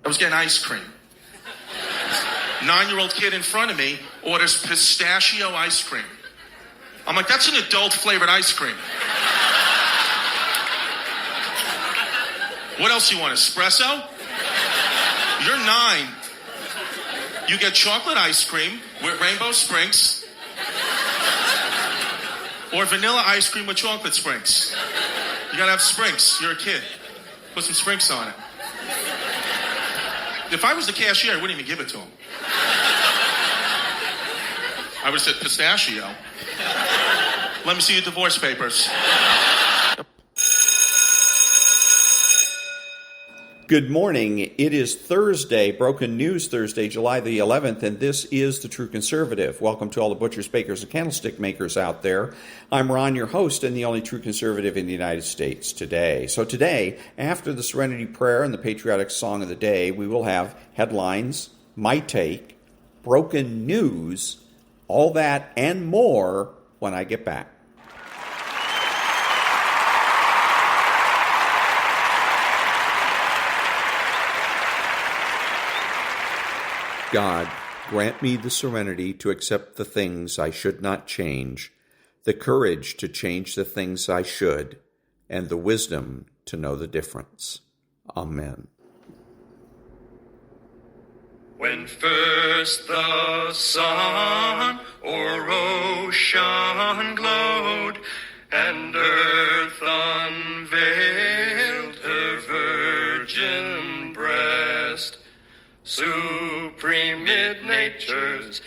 I was getting ice cream. 9-year-old kid in front of me orders pistachio ice cream. I'm like, that's an adult-flavored ice cream. What else do you want, espresso? You're 9. You get chocolate ice cream with rainbow sprinkles or vanilla ice cream with chocolate sprinkles. You gotta have sprinkles. You're a kid. Put some sprinkles on it. If I was the cashier, I wouldn't even give it to him. I would have said, pistachio. Let me see your divorce papers. Good morning. It is Thursday, Broken News Thursday, July the 11th, and this is The True Conservative. Welcome to all the butchers, bakers, and candlestick makers out there. I'm Ron, your host, and the only true conservative in the United States today. So today, after the Serenity Prayer and the patriotic song of the day, we will have headlines, my take, broken news, all that and more when I get back. God, grant me the serenity to accept the things I should not change, the courage to change the things I should, and the wisdom to know the difference. Amen. When first the sun o'er ocean glowed, and earth unveiled her virgin breast, supreme mid-nature's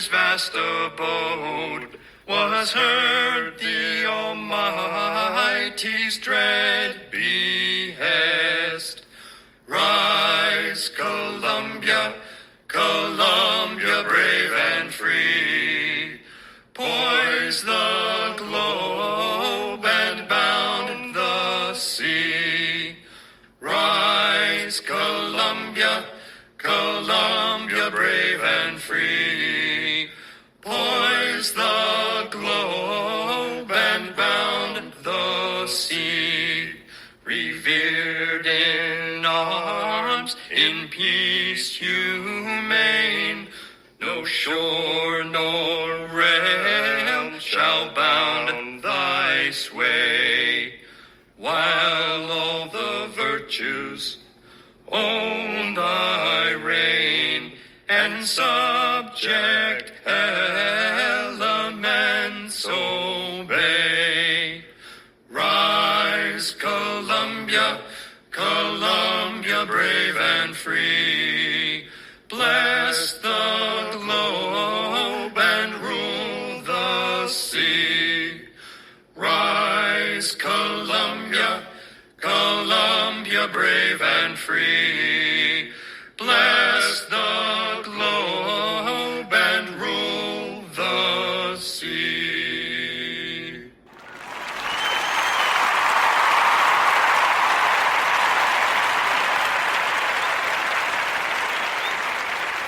vast abode, was heard the Almighty's dread behest. Rise, Columbia, Columbia, brave and free, poise the globe and bound the sea. Rise, Columbia, Columbia, brave and free, poise the globe and bound the sea. Revered in arms, in peace humane, no shore nor realm shall bound thy sway, while all the virtues own thy reign, and subject elements obey. Rise, Columbia, Columbia, brave and free, bless the globe and rule the sea. Rise, Columbia, Columbia, brave and free, bless the globe and rule the sea.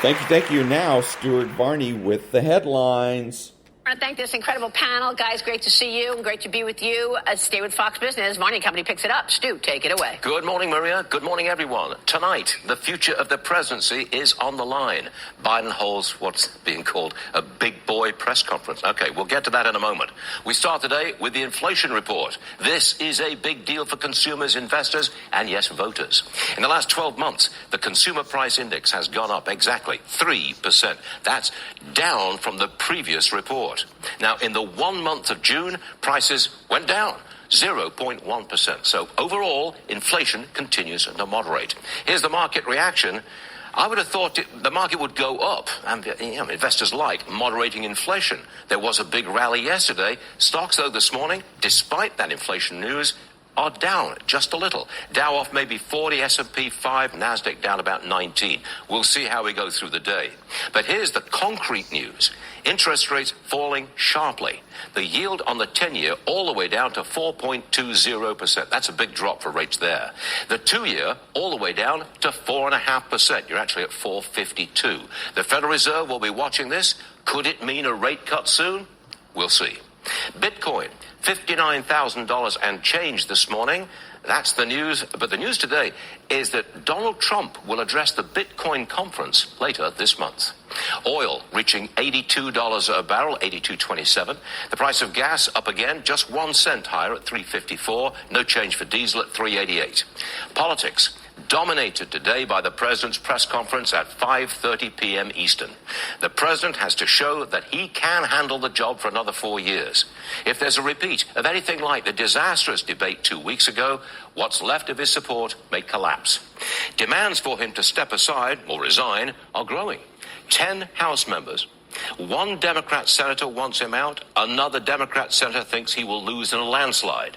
Thank you. Now, Stuart Varney with the headlines. I want to thank this incredible panel. Guys, great to see you and great to be with you. Stay with Fox Business. Varney Company picks it up. Stu, take it away. Good morning, Maria. Good morning, everyone. Tonight, the future of the presidency is on the line. Biden holds what's being called a big boy press conference. Okay, we'll get to that in a moment. We start today with the inflation report. This is a big deal for consumers, investors, and yes, voters. In the last 12 months, the consumer price index has gone up exactly 3%. That's down from the previous report. Now, in the 1 month of June, prices went down 0.1%. So overall, inflation continues to moderate. Here's the market reaction. I would have thought the market would go up, and investors like moderating inflation. There was a big rally yesterday. Stocks, though, this morning, despite that inflation news, are down just a little. Dow off maybe 40, S&P 5, NASDAQ down about 19. We'll see how we go through the day. But here's the concrete news. Interest rates falling sharply. The yield on the 10-year all the way down to 4.20%. That's a big drop for rates there. The 2-year all the way down to 4.5%. You're actually at 4.52. The Federal Reserve will be watching this. Could it mean a rate cut soon? We'll see. Bitcoin, $59,000 and change this morning. That's the news. But the news today is that Donald Trump will address the Bitcoin conference later this month. Oil reaching $82 a barrel, 82.27. The price of gas up again, just 1 cent higher at 3.54. No change for diesel at 3.88. Politics dominated today by the president's press conference at 5:30 p.m. Eastern. The president has to show that he can handle the job for another 4 years. If there's a repeat of anything like the disastrous debate 2 weeks ago, what's left of his support may collapse. Demands for him to step aside or resign are growing. 10 House members. One Democrat senator wants him out. Another Democrat senator thinks he will lose in a landslide.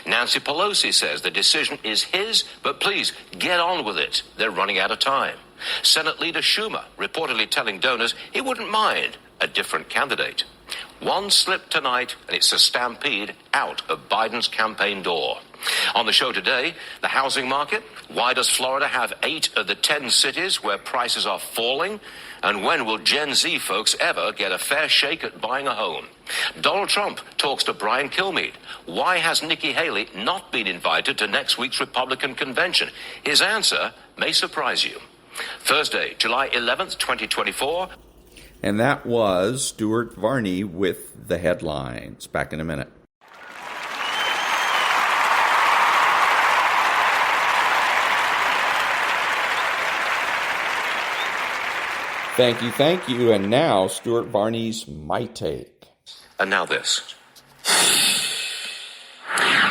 Nancy Pelosi says the decision is his, but please get on with it. They're running out of time. Senate Leader Schumer reportedly telling donors he wouldn't mind a different candidate. One slip tonight, and it's a stampede out of Biden's campaign door. On the show today, the housing market. Why does Florida have 8 of the 10 cities where prices are falling? And when will Gen Z folks ever get a fair shake at buying a home? Donald Trump talks to Brian Kilmeade. Why has Nikki Haley not been invited to next week's Republican convention? His answer may surprise you. Thursday, July 11th, 2024. And that was Stuart Varney with the headlines. Back in a minute. Thank you. And now, Stuart Varney's My Take. And now this.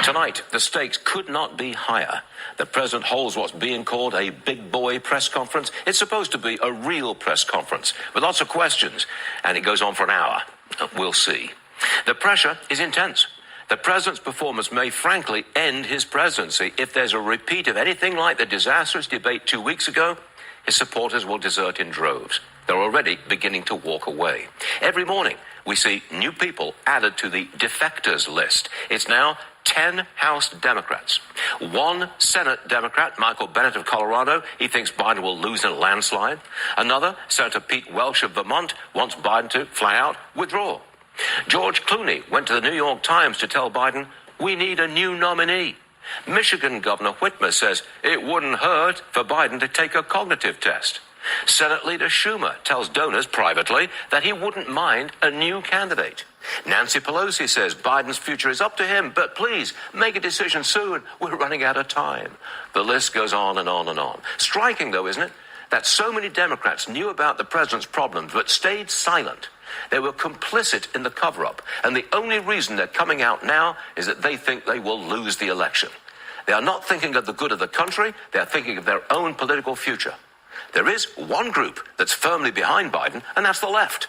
Tonight, the stakes could not be higher. The president holds what's being called a big boy press conference. It's supposed to be a real press conference with lots of questions, and it goes on for an hour. We'll see. The pressure is intense. The president's performance may frankly end his presidency. If there's a repeat of anything like the disastrous debate 2 weeks ago, his supporters will desert in droves. They're already beginning to walk away. Every morning, we see new people added to the defectors list. It's now 10 House Democrats. 1 Senate Democrat, Michael Bennet of Colorado, he thinks Biden will lose in a landslide. Another, Senator Pete Welch of Vermont, wants Biden to, flat out, withdraw. George Clooney went to the New York Times to tell Biden, we need a new nominee. Michigan Governor Whitmer says it wouldn't hurt for Biden to take a cognitive test. Senate Leader Schumer tells donors privately that he wouldn't mind a new candidate. Nancy Pelosi says Biden's future is up to him, but please make a decision soon. We're running out of time. The list goes on and on and on. Striking, though, isn't it, that so many Democrats knew about the president's problems but stayed silent. They were complicit in the cover-up, and the only reason they're coming out now is that they think they will lose the election. They are not thinking of the good of the country. They are thinking of their own political future. There is one group that's firmly behind Biden, and that's the left.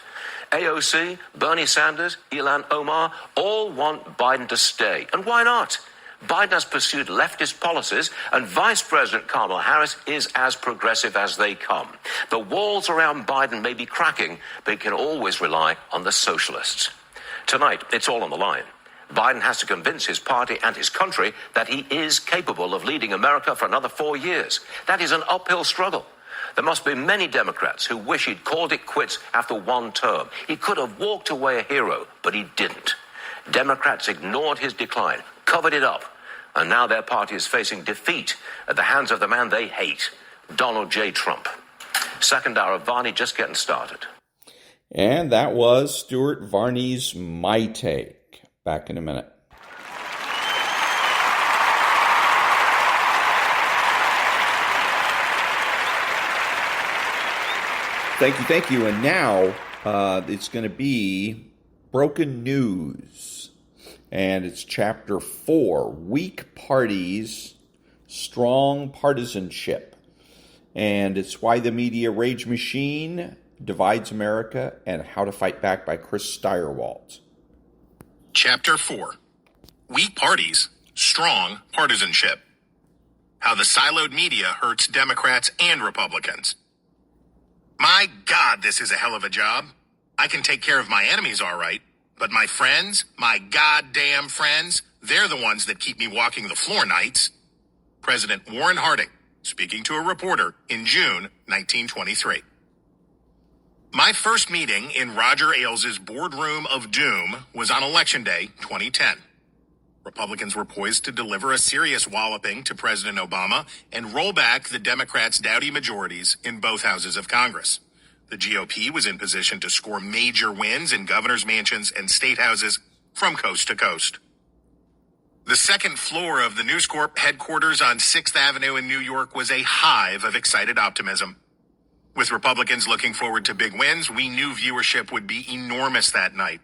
AOC, Bernie Sanders, Ilhan Omar, all want Biden to stay. And why not? Biden has pursued leftist policies, and Vice President Kamala Harris is as progressive as they come. The walls around Biden may be cracking, but he can always rely on the socialists. Tonight, it's all on the line. Biden has to convince his party and his country that he is capable of leading America for another 4 years. That is an uphill struggle. There must be many Democrats who wish he'd called it quits after 1 term. He could have walked away a hero, but he didn't. Democrats ignored his decline, covered it up, and now their party is facing defeat at the hands of the man they hate, Donald J. Trump. Second hour of Varney just getting started. And that was Stuart Varney's My Take. Back in a minute. Thank you. And now it's going to be Broken News. And it's Chapter 4, Weak Parties, Strong Partisanship. And it's Why the Media Rage Machine Divides America and How to Fight Back by Chris Steyerwalt. Chapter 4, Weak Parties, Strong Partisanship. How the siloed media hurts Democrats and Republicans. My God, this is a hell of a job. I can take care of my enemies all right, but my friends, my goddamn friends, they're the ones that keep me walking the floor nights. President Warren Harding, speaking to a reporter in June 1923. My first meeting in Roger Ailes' boardroom of doom was on Election Day 2010. Republicans were poised to deliver a serious walloping to President Obama and roll back the Democrats' dowdy majorities in both houses of Congress. The GOP was in position to score major wins in governor's mansions and state houses from coast to coast. The second floor of the News Corp headquarters on 6th Avenue in New York was a hive of excited optimism. With Republicans looking forward to big wins, we knew viewership would be enormous that night.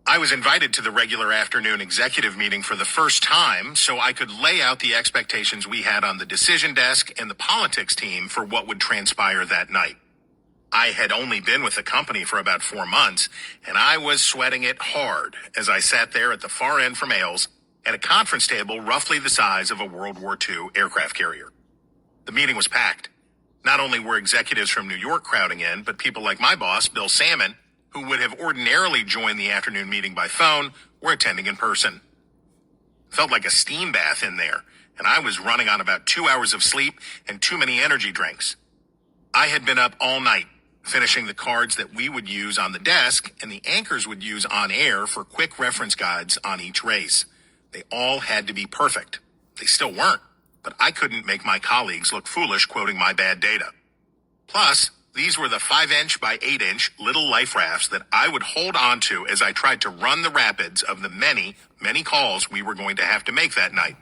I was invited to the regular afternoon executive meeting for the first time so I could lay out the expectations we had on the decision desk and the politics team for what would transpire that night. I had only been with the company for about 4 months, and I was sweating it hard as I sat there at the far end from Ailes at a conference table roughly the size of a World War II aircraft carrier. The meeting was packed. Not only were executives from New York crowding in, but people like my boss, Bill Salmon, who would have ordinarily joined the afternoon meeting by phone, were attending in person. Felt like a steam bath in there, and I was running on about 2 hours of sleep and too many energy drinks. I had been up all night, finishing the cards that we would use on the desk and the anchors would use on air for quick reference guides on each race. They all had to be perfect. They still weren't, but I couldn't make my colleagues look foolish quoting my bad data. Plus, these were the 5-inch by 8-inch little life rafts that I would hold on to as I tried to run the rapids of the many, many calls we were going to have to make that night.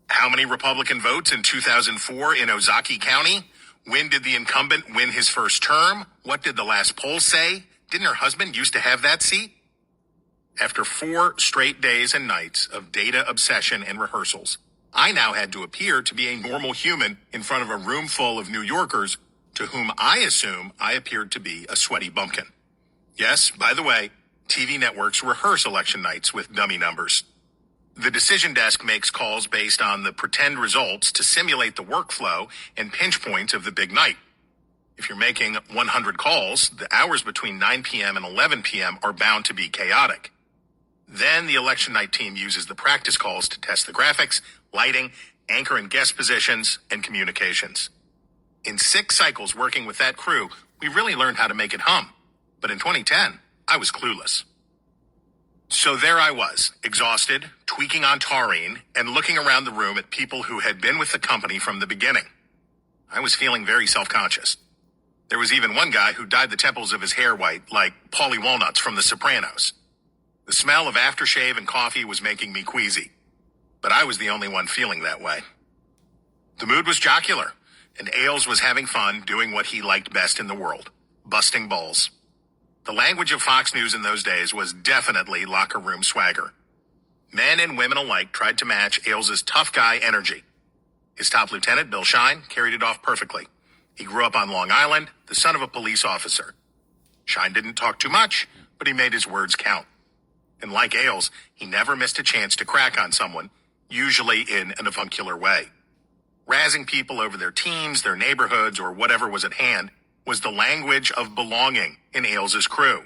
How many Republican votes in 2004 in Ozaukee County? When did the incumbent win his first term? What did the last poll say? Didn't her husband used to have that seat? After 4 straight days and nights of data obsession and rehearsals, I now had to appear to be a normal human in front of a room full of New Yorkers to whom I assume I appeared to be a sweaty bumpkin. Yes, by the way, TV networks rehearse election nights with dummy numbers. The decision desk makes calls based on the pretend results to simulate the workflow and pinch points of the big night. If you're making 100 calls, the hours between 9 p.m. and 11 p.m. are bound to be chaotic. Then the election night team uses the practice calls to test the graphics, lighting, anchor and guest positions, and communications. In 6 cycles working with that crew, we really learned how to make it hum. But in 2010, I was clueless. So there I was, exhausted, tweaking on taurine, and looking around the room at people who had been with the company from the beginning. I was feeling very self-conscious. There was even one guy who dyed the temples of his hair white, like Paulie Walnuts from The Sopranos. The smell of aftershave and coffee was making me queasy, but I was the only one feeling that way. The mood was jocular, and Ailes was having fun doing what he liked best in the world, busting balls. The language of Fox News in those days was definitely locker room swagger. Men and women alike tried to match Ailes' tough guy energy. His top lieutenant, Bill Shine, carried it off perfectly. He grew up on Long Island, the son of a police officer. Shine didn't talk too much, but he made his words count. And like Ailes, he never missed a chance to crack on someone, usually in an avuncular way. Razzing people over their teams, their neighborhoods, or whatever was at hand was the language of belonging in Ailes' crew.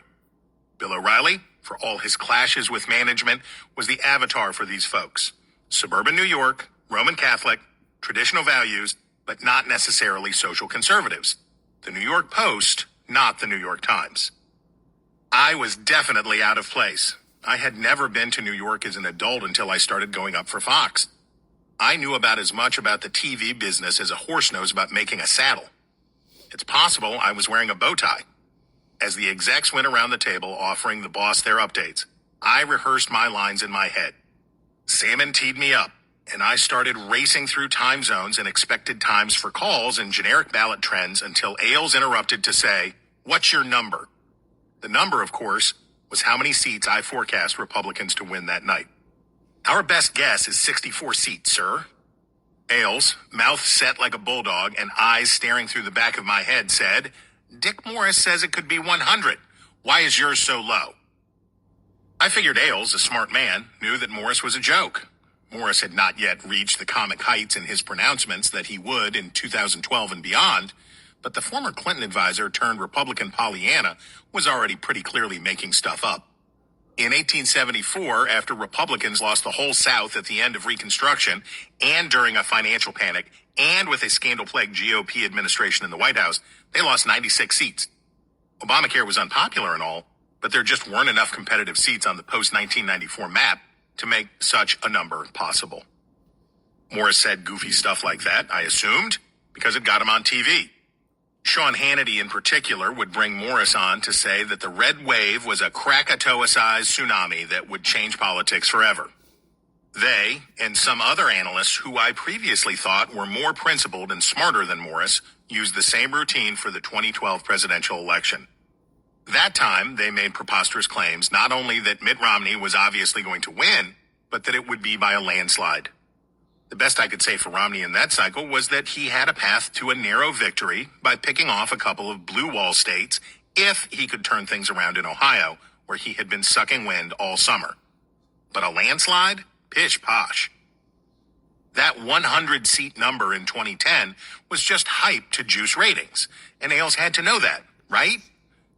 Bill O'Reilly, for all his clashes with management, was the avatar for these folks. Suburban New York, Roman Catholic, traditional values, but not necessarily social conservatives. The New York Post, not the New York Times. I was definitely out of place. I had never been to New York as an adult until I started going up for Fox. I knew about as much about the TV business as a horse knows about making a saddle. It's possible I was wearing a bow tie. As the execs went around the table offering the boss their updates, I rehearsed my lines in my head. Salmon teed me up, and I started racing through time zones and expected times for calls and generic ballot trends until Ailes interrupted to say, "What's your number?" The number, of course, was how many seats I forecast Republicans to win that night. "Our best guess is 64 seats, sir." Ailes, mouth set like a bulldog and eyes staring through the back of my head, said, "Dick Morris says it could be 100. Why is yours so low?" I figured Ailes, a smart man, knew that Morris was a joke. Morris had not yet reached the comic heights in his pronouncements that he would in 2012 and beyond, but the former Clinton advisor turned Republican Pollyanna was already pretty clearly making stuff up. In 1874, after Republicans lost the whole South at the end of Reconstruction and during a financial panic and with a scandal-plagued GOP administration in the White House, they lost 96 seats. Obamacare was unpopular and all, but there just weren't enough competitive seats on the post-1994 map to make such a number possible. Morris said goofy stuff like that, I assumed, because it got him on TV. Sean Hannity in particular would bring Morris on to say that the red wave was a Krakatoa-sized tsunami that would change politics forever. They, and some other analysts who I previously thought were more principled and smarter than Morris, used the same routine for the 2012 presidential election. That time, they made preposterous claims not only that Mitt Romney was obviously going to win, but that it would be by a landslide. The best I could say for Romney in that cycle was that he had a path to a narrow victory by picking off a couple of blue wall states if he could turn things around in Ohio, where he had been sucking wind all summer. But a landslide? Pish posh. That 100-seat number in 2010 was just hype to juice ratings, and Ailes had to know that, right?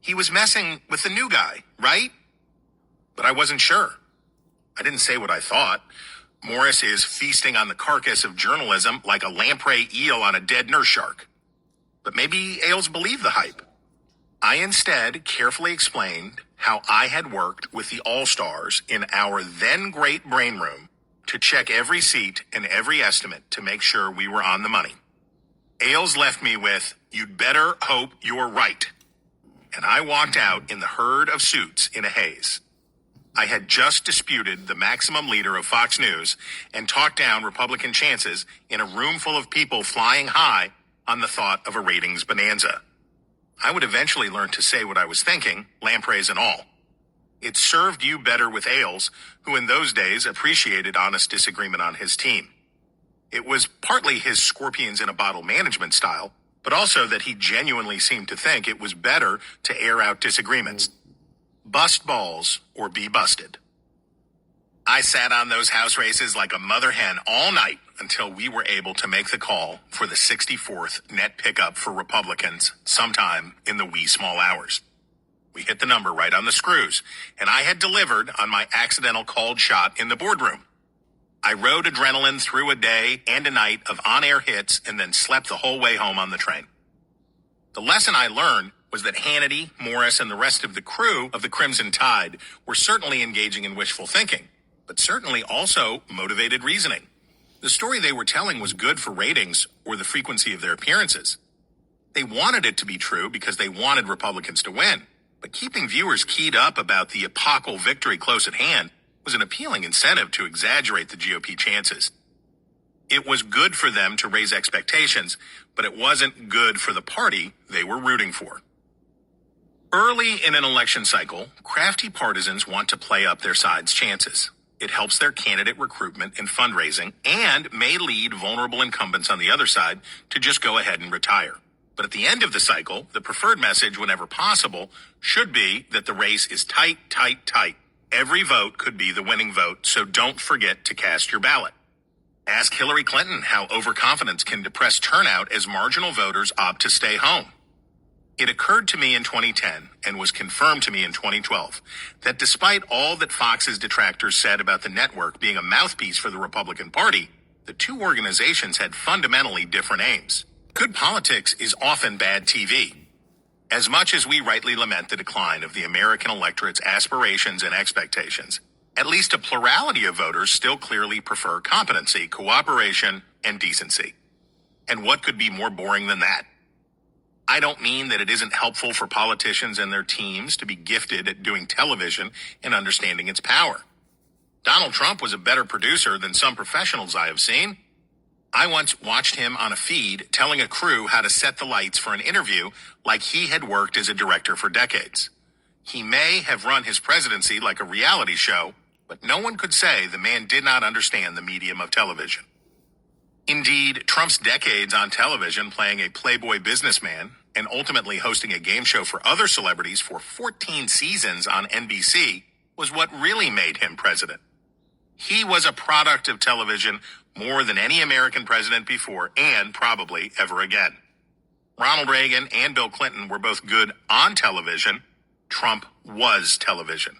He was messing with the new guy, right? But I wasn't sure. I didn't say what I thought. Morris is feasting on the carcass of journalism like a lamprey eel on a dead nurse shark. But maybe Ailes believed the hype. I instead carefully explained how I had worked with the All-Stars in our then great brain room to check every seat and every estimate to make sure we were on the money. Ailes left me with, "You'd better hope you're right." And I walked out in the herd of suits in a haze. I had just disputed the maximum leader of Fox News and talked down Republican chances in a room full of people flying high on the thought of a ratings bonanza. I would eventually learn to say what I was thinking, lampreys and all. It served you better with Ailes, who in those days appreciated honest disagreement on his team. It was partly his scorpions in a bottle management style, but also that he genuinely seemed to think it was better to air out disagreements. Bust balls or be busted. I sat on those House races like a mother hen all night until we were able to make the call for the 64th net pickup for Republicans sometime in the wee small hours. We hit the number right on the screws, and I had delivered on my accidental called shot in the boardroom. I rode adrenaline through a day and a night of on-air hits and then slept the whole way home on the train. The lesson I learned was that Hannity, Morris, and the rest of the crew of the Crimson Tide were certainly engaging in wishful thinking, but certainly also motivated reasoning. The story they were telling was good for ratings or the frequency of their appearances. They wanted it to be true because they wanted Republicans to win, but keeping viewers keyed up about the epochal victory close at hand was an appealing incentive to exaggerate the GOP chances. It was good for them to raise expectations, but it wasn't good for the party they were rooting for. Early in an election cycle, crafty partisans want to play up their side's chances. It helps their candidate recruitment and fundraising and may lead vulnerable incumbents on the other side to just go ahead and retire. But at the end of the cycle, the preferred message, whenever possible, should be that the race is tight, tight, tight. Every vote could be the winning vote, so don't forget to cast your ballot. Ask Hillary Clinton how overconfidence can depress turnout as marginal voters opt to stay home. It occurred to me in 2010 and was confirmed to me in 2012 that despite all that Fox's detractors said about the network being a mouthpiece for the Republican Party, the two organizations had fundamentally different aims. Good politics is often bad TV. As much as we rightly lament the decline of the American electorate's aspirations and expectations, at least a plurality of voters still clearly prefer competency, cooperation, and decency. And what could be more boring than that? I don't mean that it isn't helpful for politicians and their teams to be gifted at doing television and understanding its power. Donald Trump was a better producer than some professionals I have seen. I once watched him on a feed telling a crew how to set the lights for an interview like he had worked as a director for decades. He may have run his presidency like a reality show, but no one could say the man did not understand the medium of television. Indeed, Trump's decades on television playing a playboy businessman and ultimately hosting a game show for other celebrities for 14 seasons on NBC was what really made him president. He was a product of television more than any American president before and probably ever again. Ronald Reagan and Bill Clinton were both good on television. Trump was television.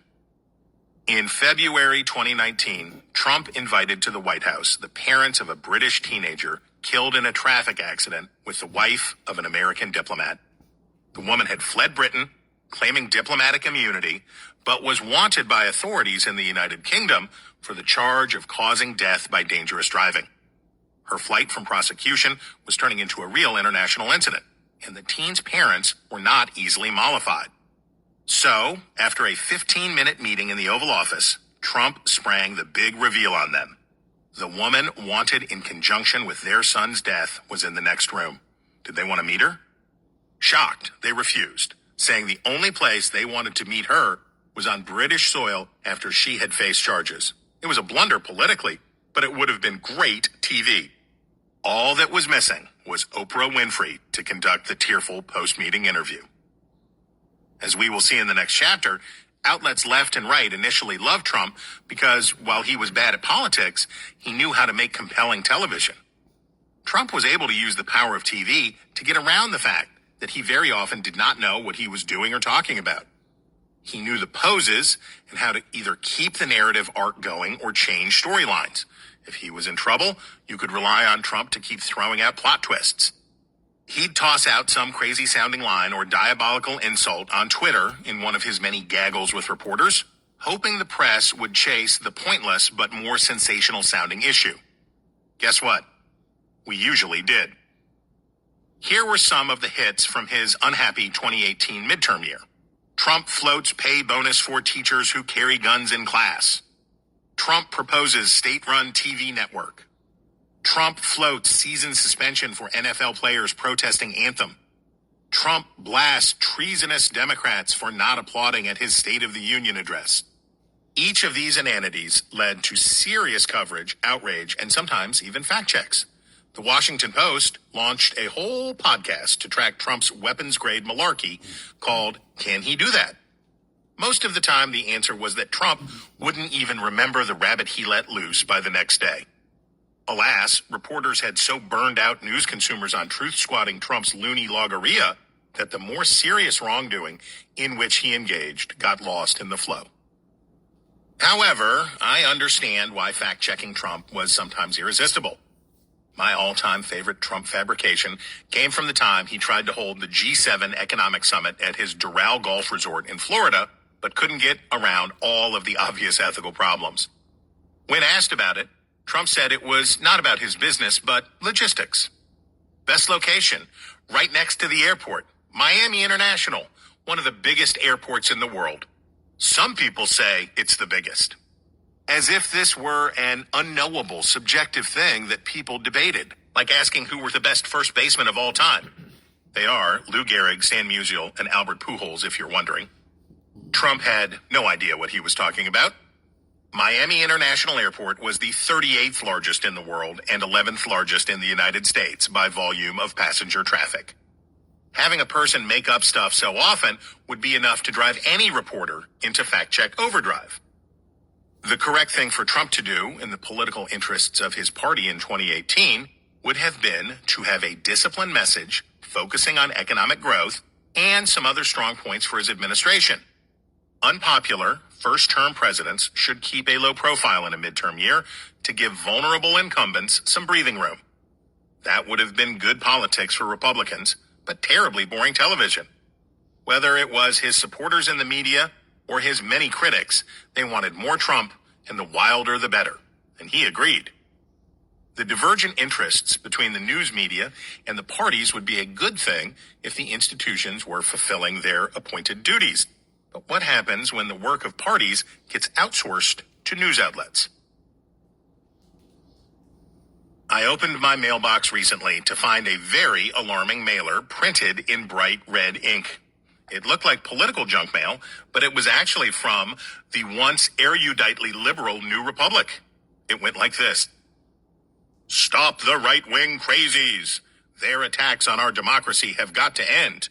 In February 2019, Trump invited to the White House the parents of a British teenager killed in a traffic accident with the wife of an American diplomat. The woman had fled Britain, claiming diplomatic immunity, but was wanted by authorities in the United Kingdom for the charge of causing death by dangerous driving. Her flight from prosecution was turning into a real international incident, and the teen's parents were not easily mollified. So, after a 15-minute meeting in the Oval Office, Trump sprang the big reveal on them. The woman wanted in conjunction with their son's death was in the next room. Did they want to meet her? Shocked, they refused, saying the only place they wanted to meet her was on British soil after she had faced charges. It was a blunder politically, but it would have been great TV. All that was missing was Oprah Winfrey to conduct the tearful post-meeting interview. As we will see in the next chapter, outlets left and right initially loved Trump because, while he was bad at politics, he knew how to make compelling television. Trump was able to use the power of TV to get around the fact that he very often did not know what he was doing or talking about. He knew the poses and how to either keep the narrative arc going or change storylines. If he was in trouble, you could rely on Trump to keep throwing out plot twists. He'd toss out some crazy-sounding line or diabolical insult on Twitter in one of his many gaggles with reporters, hoping the press would chase the pointless but more sensational-sounding issue. Guess what? We usually did. Here were some of the hits from his unhappy 2018 midterm year. Trump floats pay bonus for teachers who carry guns in class. Trump proposes state-run TV network. Trump floats season suspension for NFL players protesting anthem. Trump blasts treasonous Democrats for not applauding at his State of the Union address. Each of these inanities led to serious coverage, outrage, and sometimes even fact checks. The Washington Post launched a whole podcast to track Trump's weapons-grade malarkey called Can He Do That? Most of the time, the answer was that Trump wouldn't even remember the rabbit he let loose by the next day. Alas, reporters had so burned out news consumers on truth-squatting Trump's loony logorrhea that the more serious wrongdoing in which he engaged got lost in the flow. However, I understand why fact-checking Trump was sometimes irresistible. My all-time favorite Trump fabrication came from the time he tried to hold the G7 economic summit at his Doral Golf Resort in Florida, but couldn't get around all of the obvious ethical problems. When asked about it, Trump said it was not about his business, but logistics. Best location, right next to the airport, Miami International, one of the biggest airports in the world. Some people say it's the biggest. As if this were an unknowable, subjective thing that people debated, like asking who were the best first basemen of all time. They are Lou Gehrig, Stan Musial, and Albert Pujols, if you're wondering. Trump had no idea what he was talking about. Miami International Airport was the 38th largest in the world and 11th largest in the United States by volume of passenger traffic. Having a person make up stuff so often would be enough to drive any reporter into fact-check overdrive. The correct thing for Trump to do in the political interests of his party in 2018 would have been to have a disciplined message focusing on economic growth and some other strong points for his administration. Unpopular first-term presidents should keep a low profile in a midterm year to give vulnerable incumbents some breathing room. That would have been good politics for Republicans, but terribly boring television. Whether it was his supporters in the media or his many critics, they wanted more Trump, and the wilder the better, and he agreed. The divergent interests between the news media and the parties would be a good thing if the institutions were fulfilling their appointed duties. But what happens when the work of parties gets outsourced to news outlets? I opened my mailbox recently to find a very alarming mailer printed in bright red ink. It looked like political junk mail, but it was actually from the once eruditely liberal New Republic. It went like this. Stop the right-wing crazies. Their attacks on our democracy have got to end.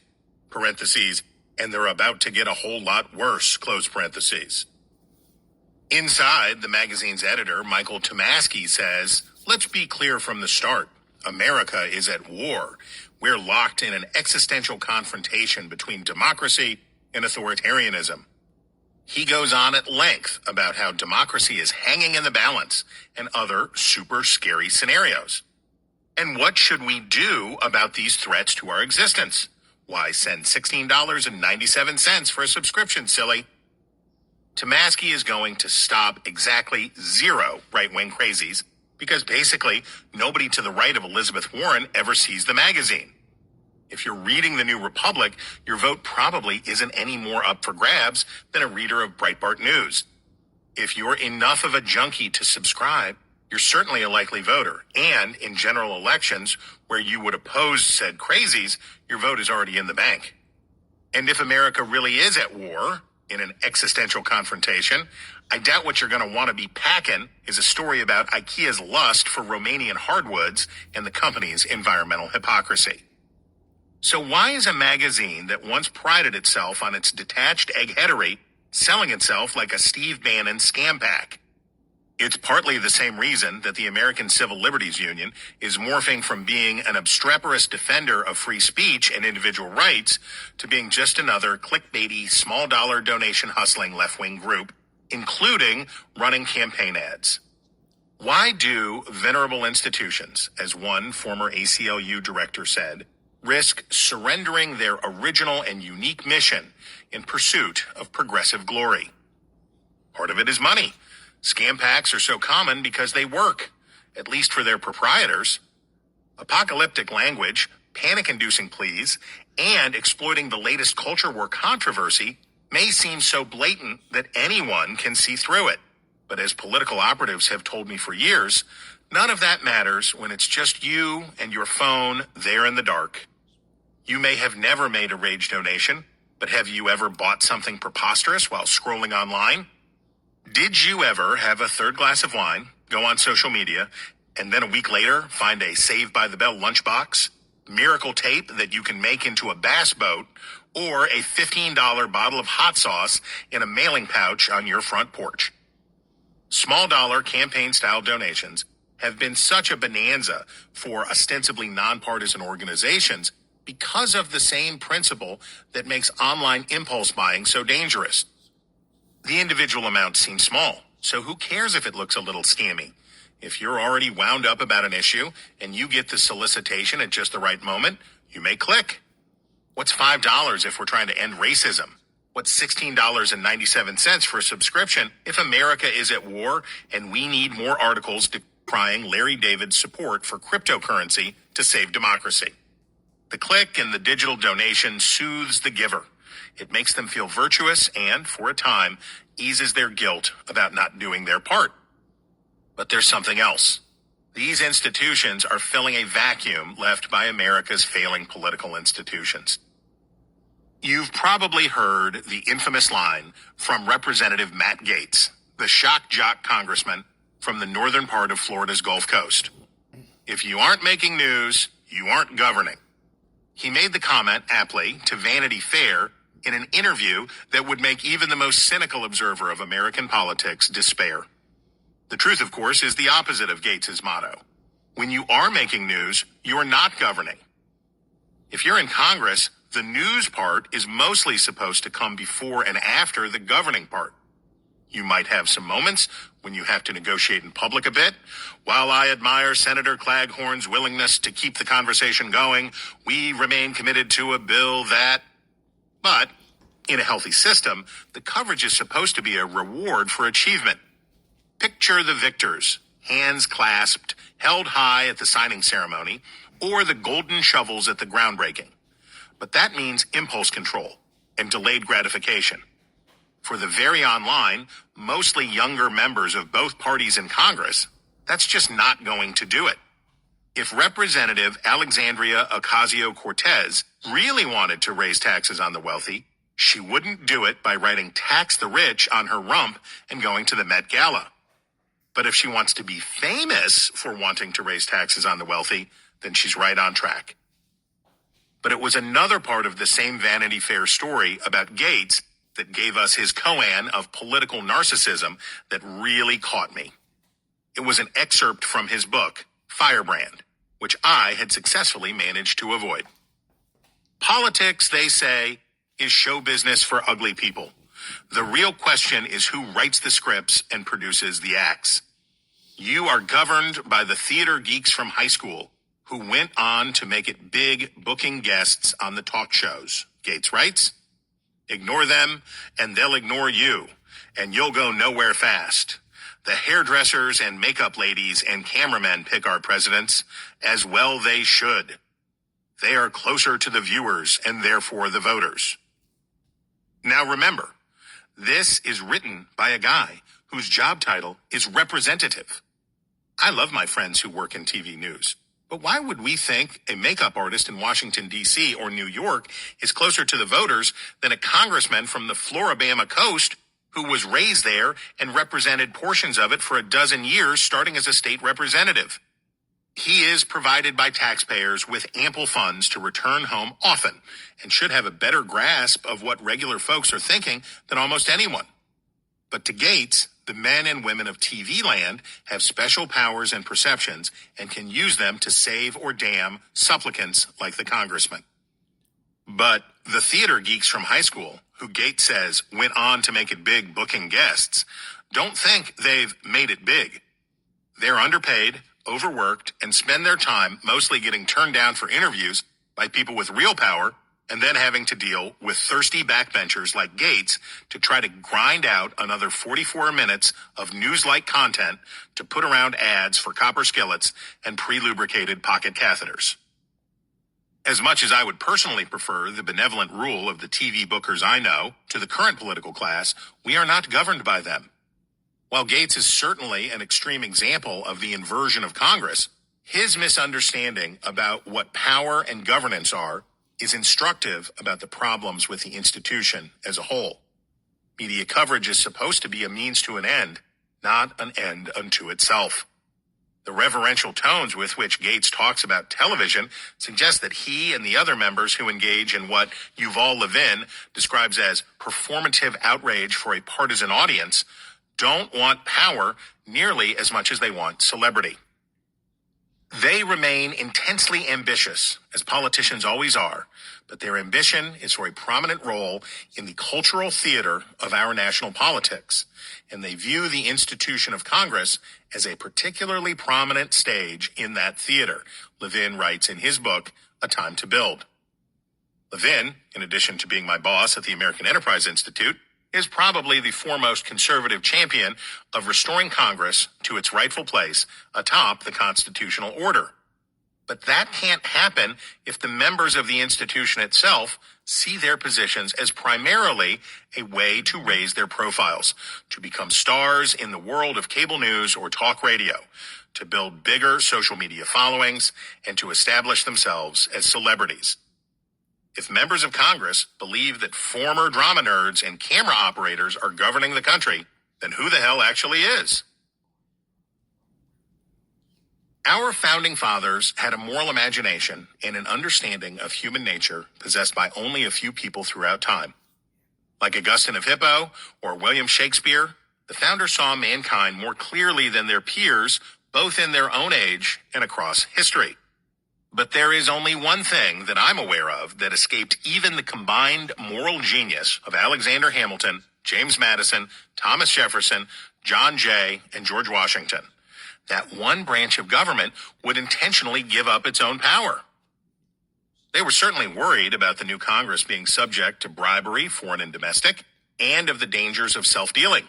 Parentheses, and they're about to get a whole lot worse, close parentheses. Inside, the magazine's editor, Michael Tomasky, says, let's be clear from the start. America is at war. We're locked in an existential confrontation between democracy and authoritarianism. He goes on at length about how democracy is hanging in the balance and other super scary scenarios. And what should we do about these threats to our existence? Why send $16.97 for a subscription, silly? Tomasky is going to stop exactly 0 right-wing crazies because basically nobody to the right of Elizabeth Warren ever sees the magazine. If you're reading the New Republic, your vote probably isn't any more up for grabs than a reader of Breitbart News. If you're enough of a junkie to subscribe, you're certainly a likely voter. And in general elections, where you would oppose said crazies, your vote is already in the bank. And if America really is at war, in an existential confrontation, I doubt what you're going to want to be packing is a story about IKEA's lust for Romanian hardwoods and the company's environmental hypocrisy. So why is a magazine that once prided itself on its detached eggheadery selling itself like a Steve Bannon scam pack? It's partly the same reason that the American Civil Liberties Union is morphing from being an obstreperous defender of free speech and individual rights to being just another clickbaity, small-dollar donation hustling left-wing group, including running campaign ads. Why do venerable institutions, as one former ACLU director said, risk surrendering their original and unique mission in pursuit of progressive glory? Part of it is money. Scam packs are so common because they work, at least for their proprietors. Apocalyptic language, panic-inducing pleas, and exploiting the latest culture war controversy may seem so blatant that anyone can see through it. But as political operatives have told me for years, none of that matters when it's just you and your phone there in the dark. You may have never made a rage donation, but have you ever bought something preposterous while scrolling online? Did you ever have a third glass of wine, go on social media, and then a week later find a Saved by the Bell lunchbox, miracle tape that you can make into a bass boat, or a $15 bottle of hot sauce in a mailing pouch on your front porch? Small dollar campaign-style donations have been such a bonanza for ostensibly nonpartisan organizations because of the same principle that makes online impulse buying so dangerous. The individual amounts seem small, so who cares if it looks a little scammy? If you're already wound up about an issue and you get the solicitation at just the right moment, you may click. What's $5 if we're trying to end racism? What's $16.97 for a subscription if America is at war and we need more articles decrying Larry David's support for cryptocurrency to save democracy? The click and the digital donation soothes the giver. It makes them feel virtuous and, for a time, eases their guilt about not doing their part. But there's something else. These institutions are filling a vacuum left by America's failing political institutions. You've probably heard the infamous line from Representative Matt Gaetz, the shock jock congressman from the northern part of Florida's Gulf Coast. If you aren't making news, you aren't governing. He made the comment aptly to Vanity Fair in an interview that would make even the most cynical observer of American politics despair. The truth, of course, is the opposite of Gates' motto. When you are making news, you're not governing. If you're in Congress, the news part is mostly supposed to come before and after the governing part. You might have some moments when you have to negotiate in public a bit. While I admire Senator Claghorn's willingness to keep the conversation going, we remain committed to a bill that... But in a healthy system, the coverage is supposed to be a reward for achievement. Picture the victors, hands clasped, held high at the signing ceremony, or the golden shovels at the groundbreaking. But that means impulse control and delayed gratification. For the very online, mostly younger members of both parties in Congress, that's just not going to do it. If Representative Alexandria Ocasio-Cortez really wanted to raise taxes on the wealthy, she wouldn't do it by writing "tax the rich" on her rump and going to the Met Gala. But if she wants to be famous for wanting to raise taxes on the wealthy, then she's right on track. But it was another part of the same Vanity Fair story about Gates that gave us his koan of political narcissism that really caught me. It was an excerpt from his book, Firebrand, which I had successfully managed to avoid. Politics, they say, is show business for ugly people. The real question is who writes the scripts and produces the acts. You are governed by the theater geeks from high school who went on to make it big booking guests on the talk shows. Gates writes, "Ignore them and they'll ignore you, and you'll go nowhere fast. The hairdressers and makeup ladies and cameramen pick our presidents, as well they should. They are closer to the viewers and therefore the voters." Now remember, this is written by a guy whose job title is representative. I love my friends who work in TV news, but why would we think a makeup artist in Washington, D.C. or New York is closer to the voters than a congressman from the Floribama coast who was raised there and represented portions of it for a dozen years, starting as a state representative? He is provided by taxpayers with ample funds to return home often and should have a better grasp of what regular folks are thinking than almost anyone. But to Gates, the men and women of TV land have special powers and perceptions and can use them to save or damn supplicants like the congressman. But the theater geeks from high school, who Gates says went on to make it big booking guests, don't think they've made it big. They're underpaid, overworked, and spend their time mostly getting turned down for interviews by people with real power and then having to deal with thirsty backbenchers like Gates to try to grind out another 44 minutes of news-like content to put around ads for copper skillets and pre-lubricated pocket catheters. As much as I would personally prefer the benevolent rule of the TV bookers I know to the current political class, we are not governed by them. While Gates is certainly an extreme example of the inversion of Congress, his misunderstanding about what power and governance are is instructive about the problems with the institution as a whole. Media coverage is supposed to be a means to an end, not an end unto itself. The reverential tones with which Gates talks about television suggest that he and the other members who engage in what Yuval Levin describes as performative outrage for a partisan audience don't want power nearly as much as they want celebrity. They remain intensely ambitious, as politicians always are, but their ambition is for a prominent role in the cultural theater of our national politics, and they view the institution of Congress as a particularly prominent stage in that theater, Levin writes in his book, A Time to Build. Levin, in addition to being my boss at the American Enterprise Institute, is probably the foremost conservative champion of restoring Congress to its rightful place atop the constitutional order. But that can't happen if the members of the institution itself see their positions as primarily a way to raise their profiles, to become stars in the world of cable news or talk radio, to build bigger social media followings, and to establish themselves as celebrities. If members of Congress believe that former drama nerds and camera operators are governing the country, then who the hell actually is? Our founding fathers had a moral imagination and an understanding of human nature possessed by only a few people throughout time. Like Augustine of Hippo or William Shakespeare, the founders saw mankind more clearly than their peers, both in their own age and across history. But there is only one thing that I'm aware of that escaped even the combined moral genius of Alexander Hamilton, James Madison, Thomas Jefferson, John Jay, and George Washington. That one branch of government would intentionally give up its own power. They were certainly worried about the new Congress being subject to bribery, foreign and domestic, and of the dangers of self-dealing.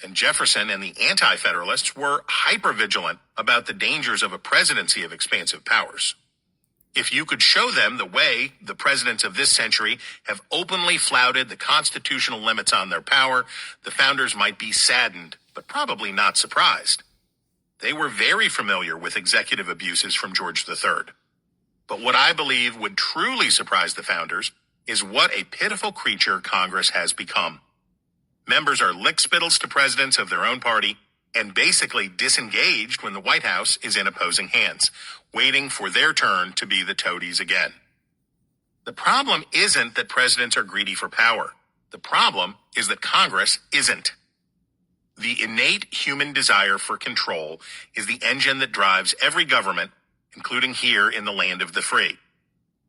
And Jefferson and the anti-federalists were hyper-vigilant about the dangers of a presidency of expansive powers. If you could show them the way the presidents of this century have openly flouted the constitutional limits on their power, the founders might be saddened, but probably not surprised. They were very familiar with executive abuses from George III. But what I believe would truly surprise the founders is what a pitiful creature Congress has become. Members are lickspittles to presidents of their own party and basically disengaged when the White House is in opposing hands, waiting for their turn to be the toadies again. The problem isn't that presidents are greedy for power. The problem is that Congress isn't. The innate human desire for control is the engine that drives every government, including here in the land of the free.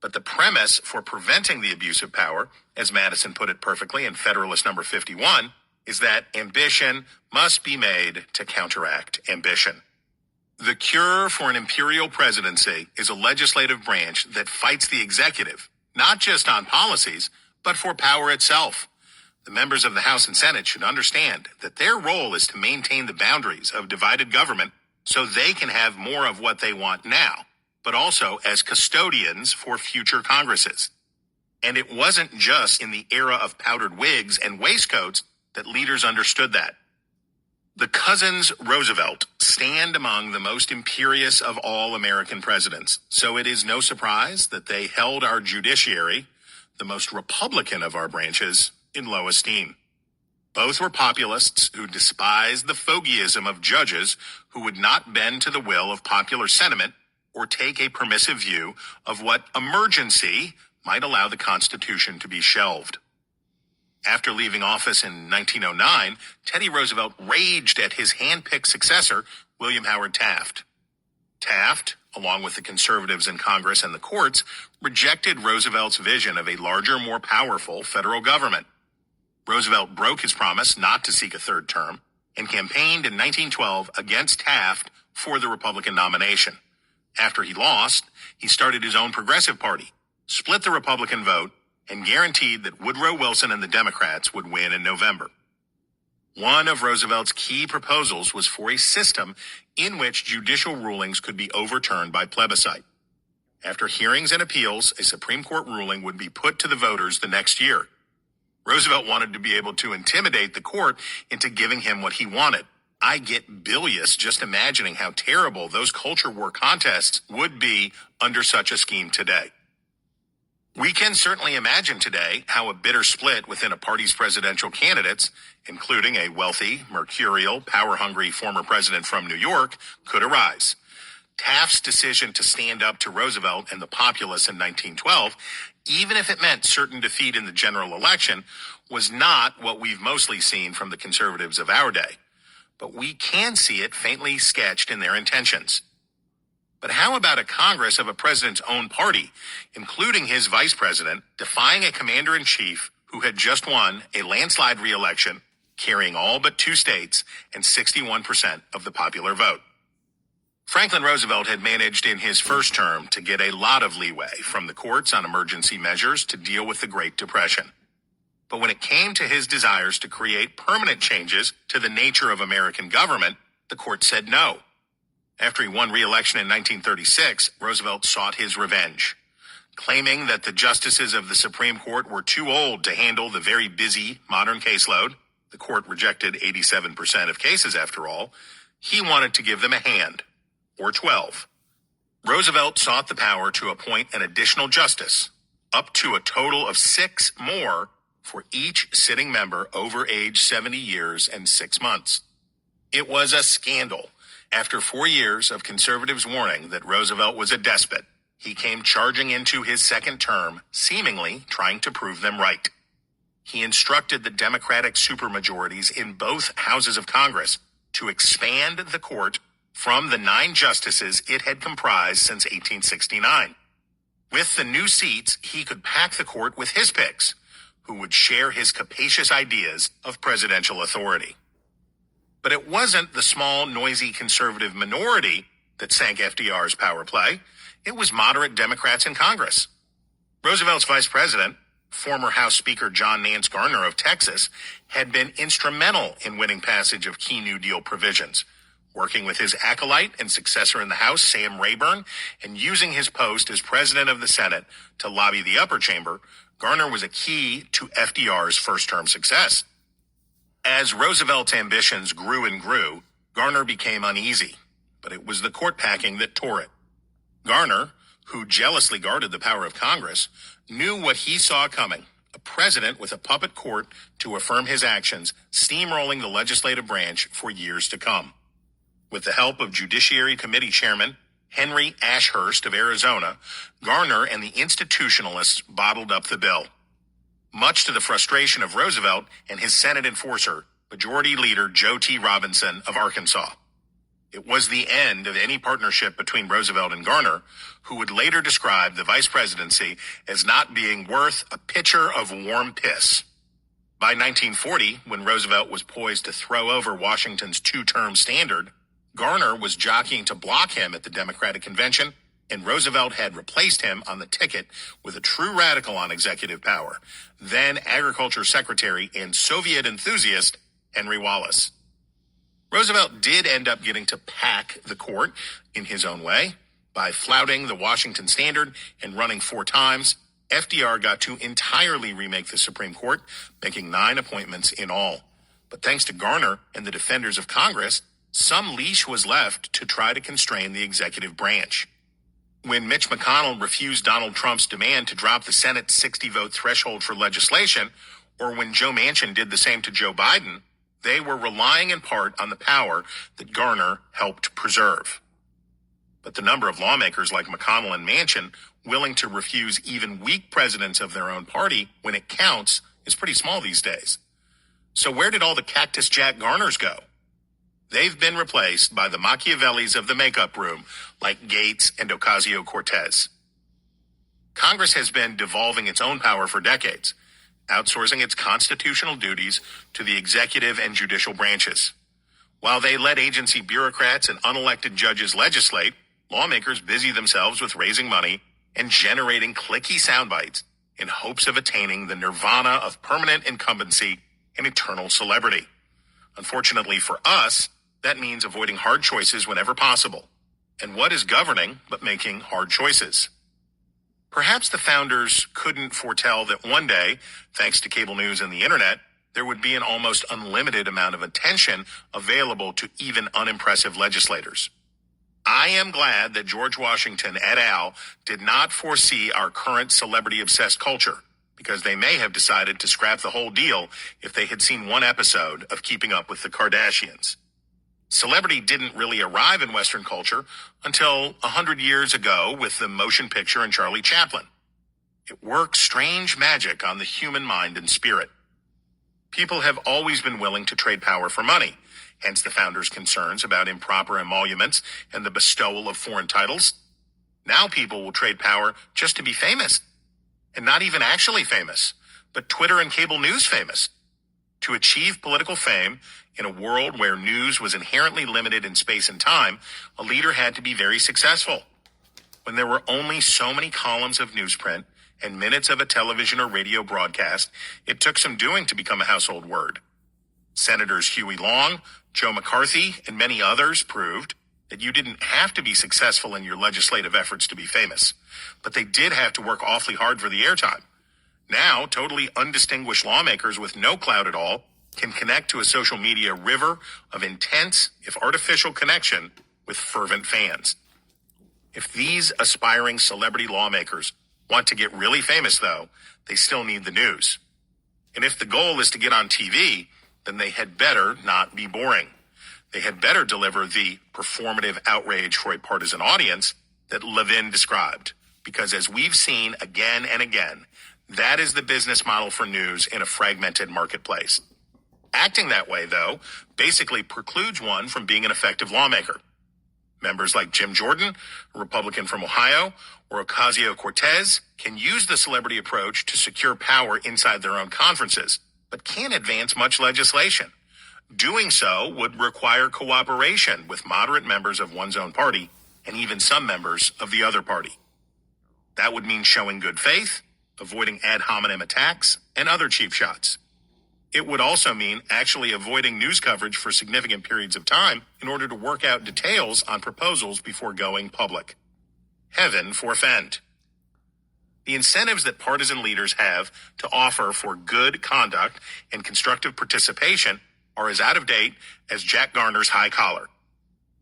But the premise for preventing the abuse of power, as Madison put it perfectly in Federalist number 51, is that ambition must be made to counteract ambition. The cure for an imperial presidency is a legislative branch that fights the executive, not just on policies, but for power itself. The members of the House and Senate should understand that their role is to maintain the boundaries of divided government so they can have more of what they want now, but also as custodians for future Congresses. And it wasn't just in the era of powdered wigs and waistcoats that leaders understood that. The cousins Roosevelt stand among the most imperious of all American presidents, so it is no surprise that they held our judiciary, the most Republican of our branches, in low esteem. Both were populists who despised the fogyism of judges who would not bend to the will of popular sentiment or take a permissive view of what emergency might allow the Constitution to be shelved. After leaving office in 1909, Teddy Roosevelt raged at his hand-picked successor, William Howard Taft. Taft, along with the conservatives in Congress and the courts, rejected Roosevelt's vision of a larger, more powerful federal government. Roosevelt broke his promise not to seek a third term and campaigned in 1912 against Taft for the Republican nomination. After he lost, he started his own Progressive Party, split the Republican vote, and guaranteed that Woodrow Wilson and the Democrats would win in November. One of Roosevelt's key proposals was for a system in which judicial rulings could be overturned by plebiscite. After hearings and appeals, a Supreme Court ruling would be put to the voters the next year. Roosevelt wanted to be able to intimidate the court into giving him what he wanted. I get bilious just imagining how terrible those culture war contests would be under such a scheme today. We can certainly imagine today how a bitter split within a party's presidential candidates, including a wealthy, mercurial, power-hungry former president from New York, could arise. Taft's decision to stand up to Roosevelt and the populace in 1912, even if it meant certain defeat in the general election, was not what we've mostly seen from the conservatives of our day. But we can see it faintly sketched in their intentions. But how about a Congress of a president's own party, including his vice president, defying a commander-in-chief who had just won a landslide re-election, carrying all but 2 states and 61% of the popular vote? Franklin Roosevelt had managed in his first term to get a lot of leeway from the courts on emergency measures to deal with the Great Depression. But when it came to his desires to create permanent changes to the nature of American government, the court said no. After he won re-election in 1936, Roosevelt sought his revenge. Claiming that the justices of the Supreme Court were too old to handle the very busy modern caseload, the court rejected 87% of cases after all, he wanted to give them a hand, or 12. Roosevelt sought the power to appoint an additional justice, up to a total of 6 more for each sitting member over age 70 years and 6 months. It was a scandal. After 4 years of conservatives warning that Roosevelt was a despot, he came charging into his second term, seemingly trying to prove them right. He instructed the Democratic supermajorities in both houses of Congress to expand the court from the 9 justices it had comprised since 1869. With the new seats, he could pack the court with his picks, who would share his capacious ideas of presidential authority. But it wasn't the small, noisy conservative minority that sank FDR's power play. It was moderate Democrats in Congress. Roosevelt's vice president, former House Speaker John Nance Garner of Texas, had been instrumental in winning passage of key New Deal provisions, working with his acolyte and successor in the House, Sam Rayburn, and using his post as president of the Senate to lobby the upper chamber. Garner was a key to FDR's first-term success. As Roosevelt's ambitions grew and grew, Garner became uneasy, but it was the court packing that tore it. Garner, who jealously guarded the power of Congress, knew what he saw coming: a president with a puppet court to affirm his actions, steamrolling the legislative branch for years to come. With the help of Judiciary Committee Chairman Henry Ashurst of Arizona, Garner and the institutionalists bottled up the bill, much to the frustration of Roosevelt and his Senate enforcer, Majority Leader Joe T. Robinson of Arkansas. It was the end of any partnership between Roosevelt and Garner, who would later describe the vice presidency as not being worth a pitcher of warm piss. By 1940, when Roosevelt was poised to throw over Washington's 2-term standard, Garner was jockeying to block him at the Democratic convention, and Roosevelt had replaced him on the ticket with a true radical on executive power, then Agriculture Secretary and Soviet enthusiast Henry Wallace. Roosevelt did end up getting to pack the court in his own way. By flouting the Washington Standard and running 4 times, FDR got to entirely remake the Supreme Court, making 9 appointments in all. But thanks to Garner and the defenders of Congress, some leash was left to try to constrain the executive branch. When Mitch McConnell refused Donald Trump's demand to drop the Senate's 60-vote threshold for legislation, or when Joe Manchin did the same to Joe Biden, they were relying in part on the power that Garner helped preserve. But the number of lawmakers like McConnell and Manchin willing to refuse even weak presidents of their own party when it counts is pretty small these days. So where did all the Cactus Jack Garners go? They've been replaced by the Machiavellis of the makeup room, like Gates and Ocasio-Cortez. Congress has been devolving its own power for decades, outsourcing its constitutional duties to the executive and judicial branches. While they let agency bureaucrats and unelected judges legislate, lawmakers busy themselves with raising money and generating cliquey sound bites in hopes of attaining the nirvana of permanent incumbency and eternal celebrity. Unfortunately for us, that means avoiding hard choices whenever possible. And what is governing but making hard choices? Perhaps the founders couldn't foretell that one day, thanks to cable news and the internet, there would be an almost unlimited amount of attention available to even unimpressive legislators. I am glad that George Washington et al. Did not foresee our current celebrity-obsessed culture, because they may have decided to scrap the whole deal if they had seen one episode of Keeping Up with the Kardashians. Celebrity didn't really arrive in Western culture until 100 years ago with the motion picture and Charlie Chaplin. It worked strange magic on the human mind and spirit. People have always been willing to trade power for money, hence the founders' concerns about improper emoluments and the bestowal of foreign titles. Now people will trade power just to be famous, and not even actually famous, but Twitter and cable news famous. To achieve political fame in a world where news was inherently limited in space and time, a leader had to be very successful. When there were only so many columns of newsprint and minutes of a television or radio broadcast, it took some doing to become a household word. Senators Huey Long, Joe McCarthy, and many others proved that you didn't have to be successful in your legislative efforts to be famous, but they did have to work awfully hard for the airtime. Now, totally undistinguished lawmakers with no clout at all can connect to a social media river of intense, if artificial, connection with fervent fans. If these aspiring celebrity lawmakers want to get really famous, though, they still need the news. And if the goal is to get on TV, then they had better not be boring. They had better deliver the performative outrage for a partisan audience that Levin described. Because as we've seen again and again, that is the business model for news in a fragmented marketplace. Acting that way, though, basically precludes one from being an effective lawmaker. Members like Jim Jordan, a Republican from Ohio, or Ocasio-Cortez can use the celebrity approach to secure power inside their own conferences, but can't advance much legislation. Doing so would require cooperation with moderate members of one's own party and even some members of the other party. That would mean showing good faith, avoiding ad hominem attacks, and other cheap shots. It would also mean actually avoiding news coverage for significant periods of time in order to work out details on proposals before going public. Heaven forfend. The incentives that partisan leaders have to offer for good conduct and constructive participation are as out of date as Jack Garner's high collar.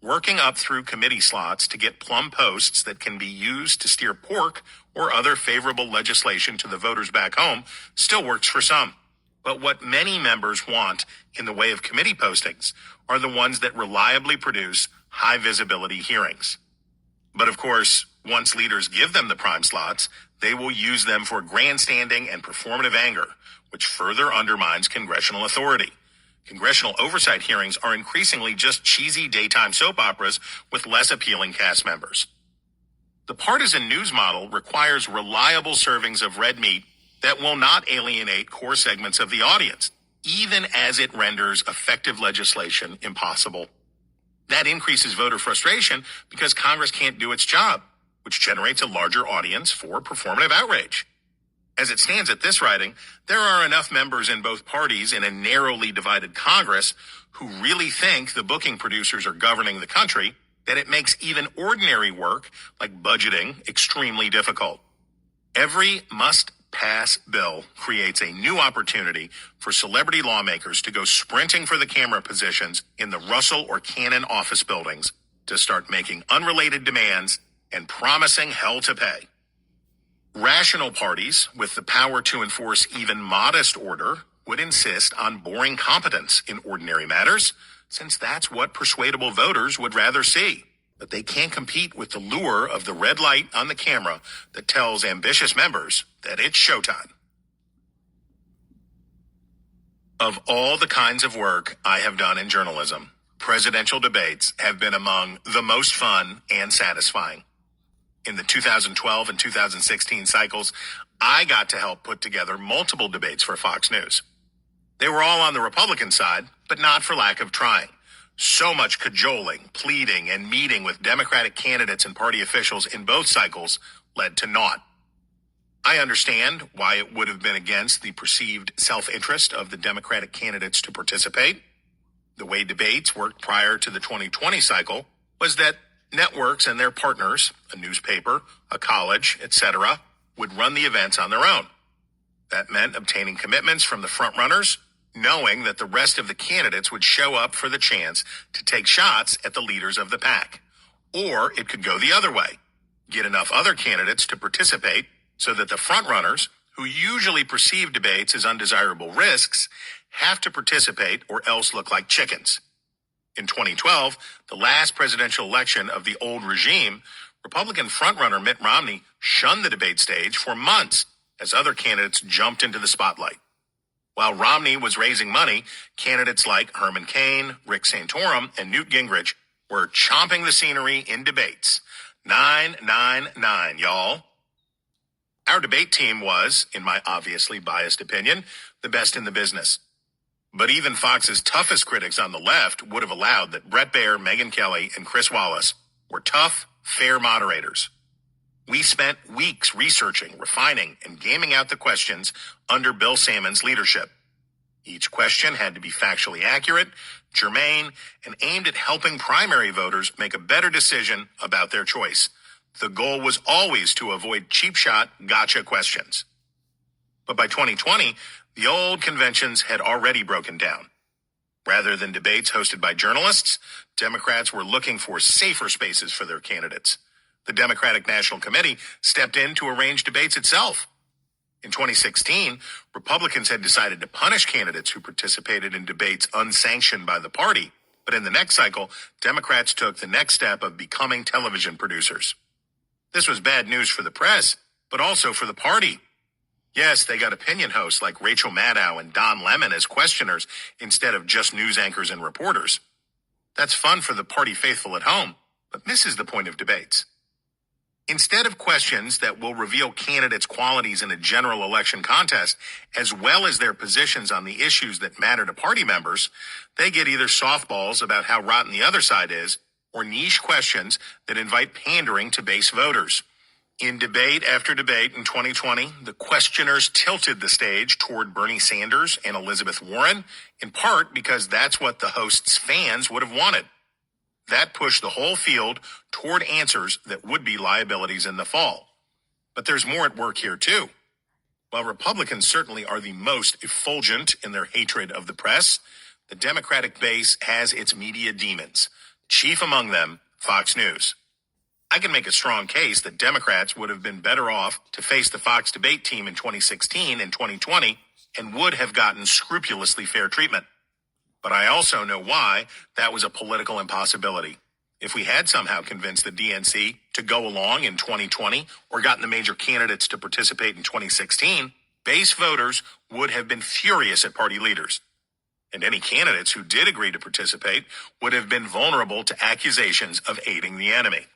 Working up through committee slots to get plum posts that can be used to steer pork or other favorable legislation to the voters back home still works for some. But what many members want in the way of committee postings are the ones that reliably produce high visibility hearings. But of course, once leaders give them the prime slots, they will use them for grandstanding and performative anger, which further undermines congressional authority. Congressional oversight hearings are increasingly just cheesy daytime soap operas with less appealing cast members. The partisan news model requires reliable servings of red meat that will not alienate core segments of the audience, even as it renders effective legislation impossible. That increases voter frustration because Congress can't do its job, which generates a larger audience for performative outrage. As it stands at this writing, there are enough members in both parties in a narrowly divided Congress who really think the booking producers are governing the country that it makes even ordinary work, like budgeting, extremely difficult. Every must-pass bill creates a new opportunity for celebrity lawmakers to go sprinting for the camera positions in the Russell or Cannon office buildings to start making unrelated demands and promising hell to pay. Rational parties with the power to enforce even modest order would insist on boring competence in ordinary matters, since that's what persuadable voters would rather see. But they can't compete with the lure of the red light on the camera that tells ambitious members that it's showtime. Of all the kinds of work I have done in journalism, presidential debates have been among the most fun and satisfying. In the 2012 and 2016 cycles, I got to help put together multiple debates for Fox News. They were all on the Republican side, but not for lack of trying. So much cajoling, pleading, and meeting with Democratic candidates and party officials in both cycles led to naught. I understand why it would have been against the perceived self-interest of the Democratic candidates to participate. The way debates worked prior to the 2020 cycle was that networks and their partners, a newspaper, a college, etc., would run the events on their own. That meant obtaining commitments from the frontrunners, knowing that the rest of the candidates would show up for the chance to take shots at the leaders of the pack. Or it could go the other way. Get enough other candidates to participate so that the frontrunners, who usually perceive debates as undesirable risks, have to participate or else look like chickens. In 2012, the last presidential election of the old regime, Republican frontrunner Mitt Romney shunned the debate stage for months as other candidates jumped into the spotlight. While Romney was raising money, candidates like Herman Cain, Rick Santorum, and Newt Gingrich were chomping the scenery in debates. 999, y'all. Our debate team was, in my obviously biased opinion, the best in the business. But even Fox's toughest critics on the left would have allowed that Bret Baier, Megyn Kelly, and Chris Wallace were tough, fair moderators. We spent weeks researching, refining, and gaming out the questions under Bill Salmon's leadership. Each question had to be factually accurate, germane, and aimed at helping primary voters make a better decision about their choice. The goal was always to avoid cheap shot, gotcha questions. But by 2020, the old conventions had already broken down. Rather than debates hosted by journalists, Democrats were looking for safer spaces for their candidates. The Democratic National Committee stepped in to arrange debates itself. In 2016, Republicans had decided to punish candidates who participated in debates unsanctioned by the party. But in the next cycle, Democrats took the next step of becoming television producers. This was bad news for the press, but also for the party. Yes, they got opinion hosts like Rachel Maddow and Don Lemon as questioners instead of just news anchors and reporters. That's fun for the party faithful at home, but misses the point of debates. Instead of questions that will reveal candidates' qualities in a general election contest, as well as their positions on the issues that matter to party members, they get either softballs about how rotten the other side is, or niche questions that invite pandering to base voters. In debate after debate in 2020, the questioners tilted the stage toward Bernie Sanders and Elizabeth Warren, in part because that's what the hosts' fans would have wanted. That pushed the whole field toward answers that would be liabilities in the fall. But there's more at work here, too. While Republicans certainly are the most effulgent in their hatred of the press, the Democratic base has its media demons, chief among them Fox News. I can make a strong case that Democrats would have been better off to face the Fox debate team in 2016 and 2020 and would have gotten scrupulously fair treatment. But I also know why that was a political impossibility. If we had somehow convinced the DNC to go along in 2020 or gotten the major candidates to participate in 2016, base voters would have been furious at party leaders. And any candidates who did agree to participate would have been vulnerable to accusations of aiding the enemy.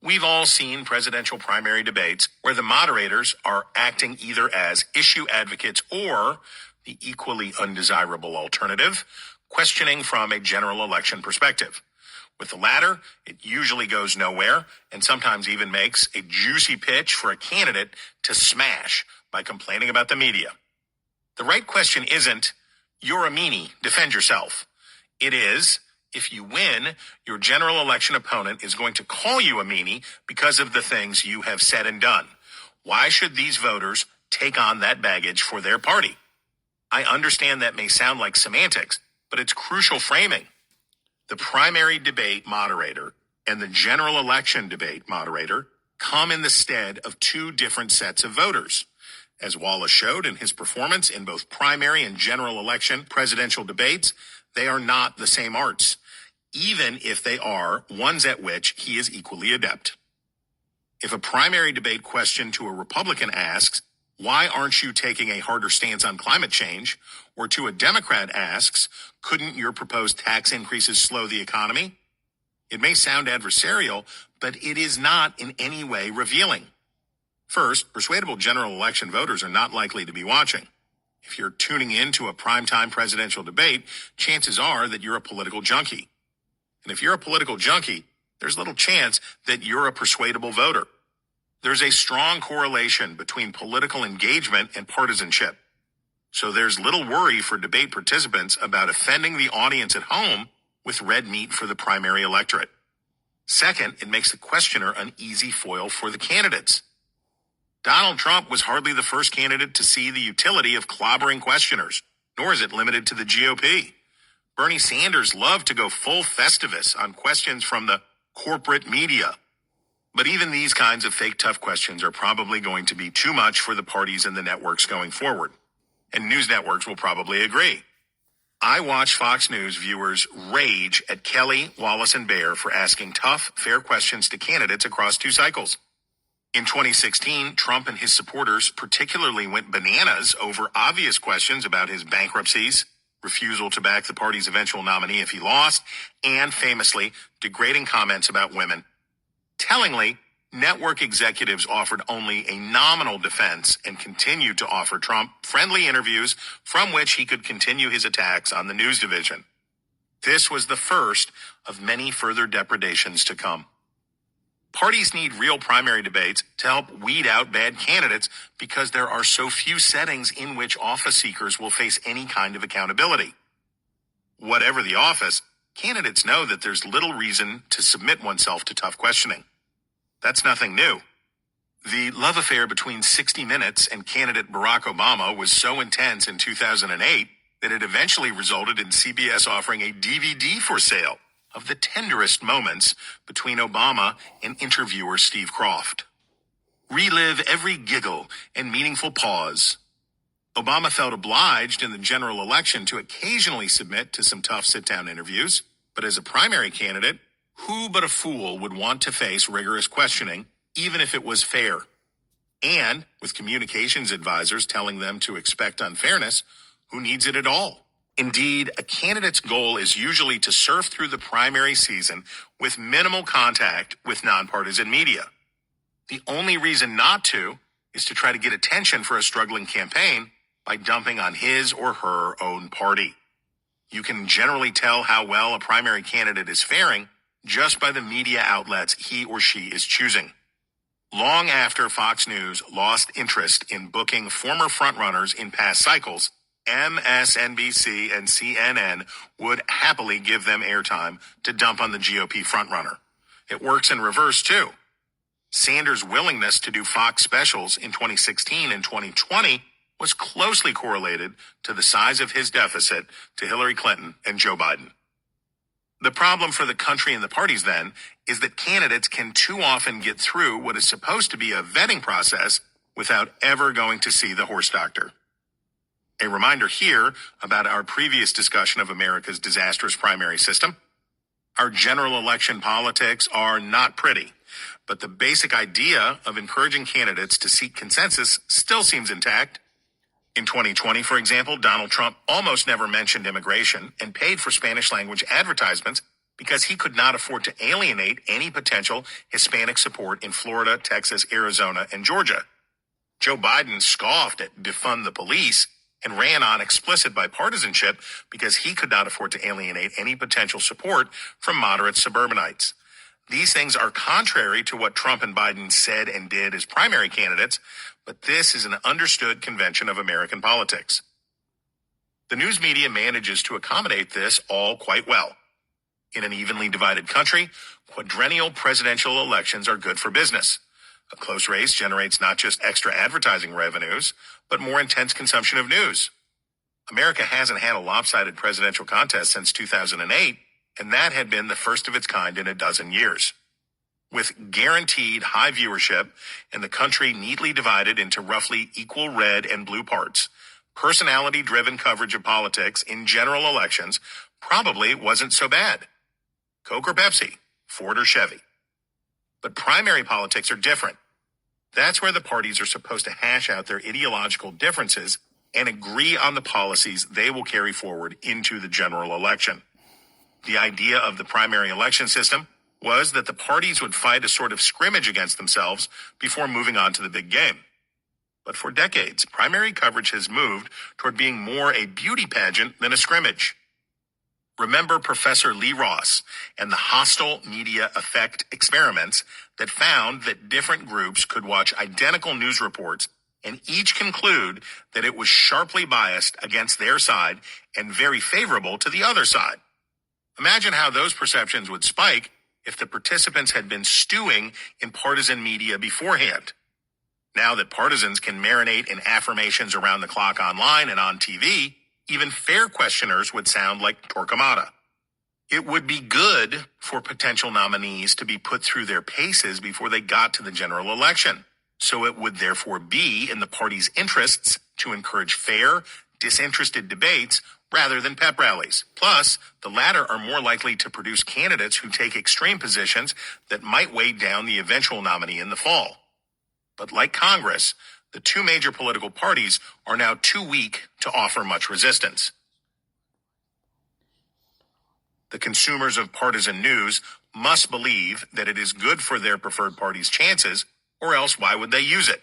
We've all seen presidential primary debates where the moderators are acting either as issue advocates or, the equally undesirable alternative, questioning from a general election perspective. With the latter, it usually goes nowhere and sometimes even makes a juicy pitch for a candidate to smash by complaining about the media. The right question isn't, "You're a meanie, defend yourself." It is, if you win, your general election opponent is going to call you a meanie because of the things you have said and done. Why should these voters take on that baggage for their party? I understand that may sound like semantics, but it's crucial framing. The primary debate moderator and the general election debate moderator come in the stead of two different sets of voters. As Wallace showed in his performance in both primary and general election presidential debates, they are not the same arts, even if they are ones at which he is equally adept. If a primary debate question to a Republican asks, "Why aren't you taking a harder stance on climate change?" or to a Democrat asks, "Couldn't your proposed tax increases slow the economy?" It may sound adversarial, but it is not in any way revealing. First, persuadable general election voters are not likely to be watching. If you're tuning in to a primetime presidential debate, chances are that you're a political junkie. And if you're a political junkie, there's little chance that you're a persuadable voter. There's a strong correlation between political engagement and partisanship. So there's little worry for debate participants about offending the audience at home with red meat for the primary electorate. Second, it makes the questioner an easy foil for the candidates. Donald Trump was hardly the first candidate to see the utility of clobbering questioners, nor is it limited to the GOP. Bernie Sanders loved to go full Festivus on questions from the corporate media. But even these kinds of fake tough questions are probably going to be too much for the parties and the networks going forward. And news networks will probably agree. I watch Fox News viewers rage at Kelly, Wallace, and Baer for asking tough, fair questions to candidates across two cycles. In 2016, Trump and his supporters particularly went bananas over obvious questions about his bankruptcies, refusal to back the party's eventual nominee if he lost, and famously, degrading comments about women. Tellingly, network executives offered only a nominal defense and continued to offer Trump friendly interviews from which he could continue his attacks on the news division. This was the first of many further depredations to come. Parties need real primary debates to help weed out bad candidates because there are so few settings in which office seekers will face any kind of accountability. Whatever the office, candidates know that there's little reason to submit oneself to tough questioning. That's nothing new. The love affair between 60 Minutes and candidate Barack Obama was so intense in 2008 that it eventually resulted in CBS offering a DVD for sale of the tenderest moments between Obama and interviewer Steve Kroft. Relive every giggle and meaningful pause. Obama felt obliged in the general election to occasionally submit to some tough sit-down interviews, but as a primary candidate, who but a fool would want to face rigorous questioning, even if it was fair? And, with communications advisors telling them to expect unfairness, who needs it at all? Indeed, a candidate's goal is usually to surf through the primary season with minimal contact with nonpartisan media. The only reason not to is to try to get attention for a struggling campaign by dumping on his or her own party. You can generally tell how well a primary candidate is faring just by the media outlets he or she is choosing. Long after Fox News lost interest in booking former frontrunners in past cycles, MSNBC and CNN would happily give them airtime to dump on the GOP frontrunner. It works in reverse, too. Sanders' willingness to do Fox specials in 2016 and 2020 was closely correlated to the size of his deficit to Hillary Clinton and Joe Biden. The problem for the country and the parties, then, is that candidates can too often get through what is supposed to be a vetting process without ever going to see the horse doctor. A reminder here about our previous discussion of America's disastrous primary system. Our general election politics are not pretty, but the basic idea of encouraging candidates to seek consensus still seems intact. In 2020, for example, Donald Trump almost never mentioned immigration and paid for Spanish-language advertisements because he could not afford to alienate any potential Hispanic support in Florida, Texas, Arizona, and Georgia. Joe Biden scoffed at defund the police and ran on explicit bipartisanship because he could not afford to alienate any potential support from moderate suburbanites. These things are contrary to what Trump and Biden said and did as primary candidates, but this is an understood convention of American politics. The news media manages to accommodate this all quite well. In an evenly divided country, quadrennial presidential elections are good for business. A close race generates not just extra advertising revenues, but more intense consumption of news. America hasn't had a lopsided presidential contest since 2008, and that had been the first of its kind in a dozen years. With guaranteed high viewership and the country neatly divided into roughly equal red and blue parts, personality-driven coverage of politics in general elections probably wasn't so bad. Coke or Pepsi, Ford or Chevy. But primary politics are different. That's where the parties are supposed to hash out their ideological differences and agree on the policies they will carry forward into the general election. The idea of the primary election system was that the parties would fight a sort of scrimmage against themselves before moving on to the big game. But for decades, primary coverage has moved toward being more a beauty pageant than a scrimmage. Remember Professor Lee Ross and the hostile media effect experiments that found that different groups could watch identical news reports and each conclude that it was sharply biased against their side and very favorable to the other side. Imagine how those perceptions would spike if the participants had been stewing in partisan media beforehand. Now that partisans can marinate in affirmations around the clock online and on TV, even fair questioners would sound like Torquemada. It would be good for potential nominees to be put through their paces before they got to the general election. So it would therefore be in the party's interests to encourage fair, disinterested debates rather than pep rallies. Plus, the latter are more likely to produce candidates who take extreme positions that might weigh down the eventual nominee in the fall. But like Congress, the two major political parties are now too weak to offer much resistance. The consumers of partisan news must believe that it is good for their preferred party's chances, or else why would they use it?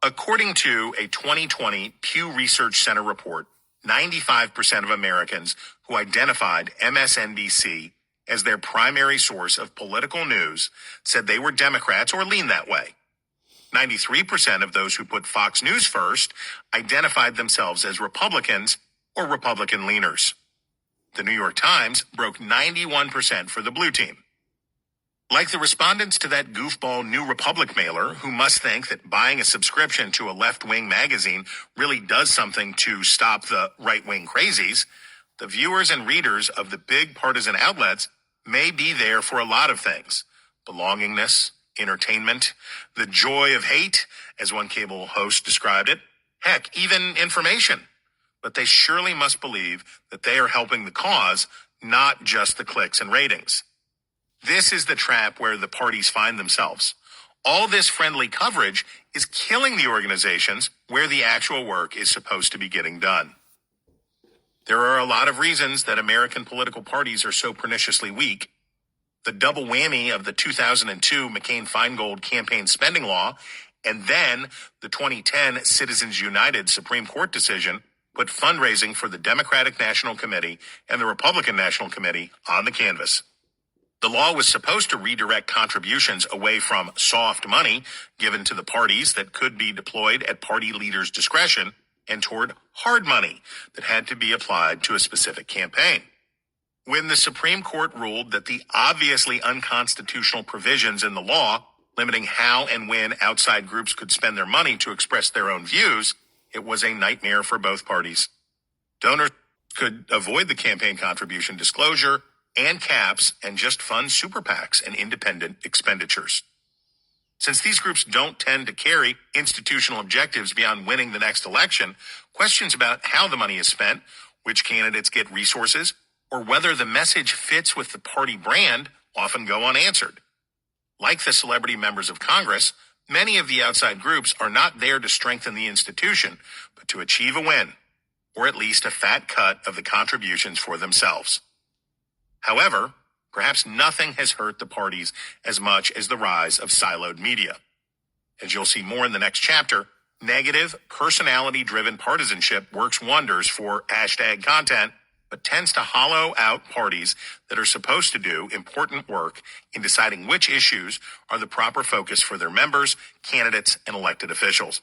According to a 2020 Pew Research Center report, 95% of Americans who identified MSNBC as their primary source of political news said they were Democrats or leaned that way. 93% of those who put Fox News first identified themselves as Republicans or Republican leaners. The New York Times broke 91% for the blue team. Like the respondents to that goofball New Republic mailer who must think that buying a subscription to a left-wing magazine really does something to stop the right-wing crazies, the viewers and readers of the big partisan outlets may be there for a lot of things. Belongingness, entertainment, the joy of hate, as one cable host described it. Heck, even information. But they surely must believe that they are helping the cause, not just the clicks and ratings. This is the trap where the parties find themselves. All this friendly coverage is killing the organizations where the actual work is supposed to be getting done. There are a lot of reasons that American political parties are so perniciously weak. The double whammy of the 2002 McCain-Feingold campaign spending law and then the 2010 Citizens United Supreme Court decision put fundraising for the Democratic National Committee and the Republican National Committee on the canvas. The law was supposed to redirect contributions away from soft money given to the parties that could be deployed at party leaders' discretion and toward hard money that had to be applied to a specific campaign. When the Supreme Court ruled that the obviously unconstitutional provisions in the law limiting how and when outside groups could spend their money to express their own views, it was a nightmare for both parties. Donors could avoid the campaign contribution disclosure and caps and just fund super PACs and independent expenditures. Since these groups don't tend to carry institutional objectives beyond winning the next election, questions about how the money is spent, which candidates get resources, or whether the message fits with the party brand often go unanswered. Like the celebrity members of Congress, many of the outside groups are not there to strengthen the institution, but to achieve a win, or at least a fat cut of the contributions for themselves. However, perhaps nothing has hurt the parties as much as the rise of siloed media. As you'll see more in the next chapter, Negative, personality-driven partisanship works wonders for hashtag content, but tends to hollow out parties that are supposed to do important work in deciding which issues are the proper focus for their members, candidates, and elected officials.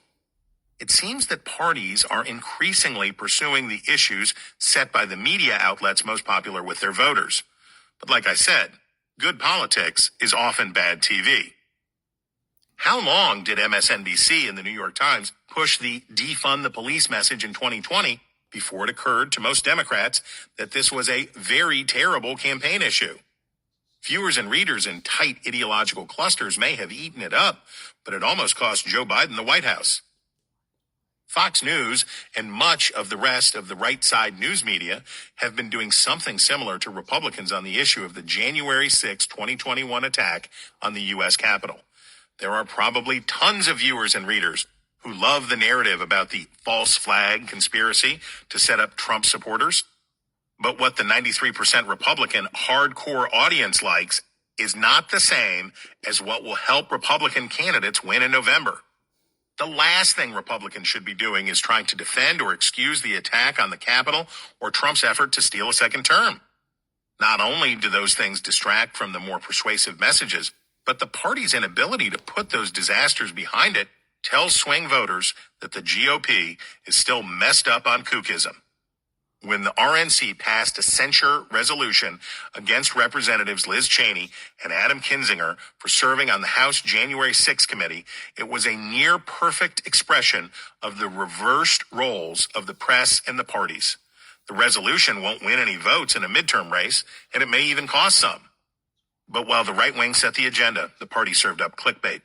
It seems that parties are increasingly pursuing the issues set by the media outlets most popular with their voters. But like I said, good politics is often bad TV. How long did MSNBC and the New York Times push the defund the police message in 2020 before it occurred to most Democrats that this was a very terrible campaign issue? Viewers and readers in tight ideological clusters may have eaten it up, but it almost cost Joe Biden the White House. Fox News and much of the rest of the right-side news media have been doing something similar to Republicans on the issue of the January 6, 2021 attack on the U.S. Capitol. There are probably tons of viewers and readers who love the narrative about the false flag conspiracy to set up Trump supporters. But what the 93% Republican hardcore audience likes is not the same as what will help Republican candidates win in November. The last thing Republicans should be doing is trying to defend or excuse the attack on the Capitol or Trump's effort to steal a second term. Not only do those things distract from the more persuasive messages, but the party's inability to put those disasters behind it tells swing voters that the GOP is still messed up on kookism. When the RNC passed a censure resolution against Representatives Liz Cheney and Adam Kinzinger for serving on the House January 6 committee, it was a near perfect expression of the reversed roles of the press and the parties. The resolution won't win any votes in a midterm race, and it may even cost some. But while the right wing set the agenda, the party served up clickbait.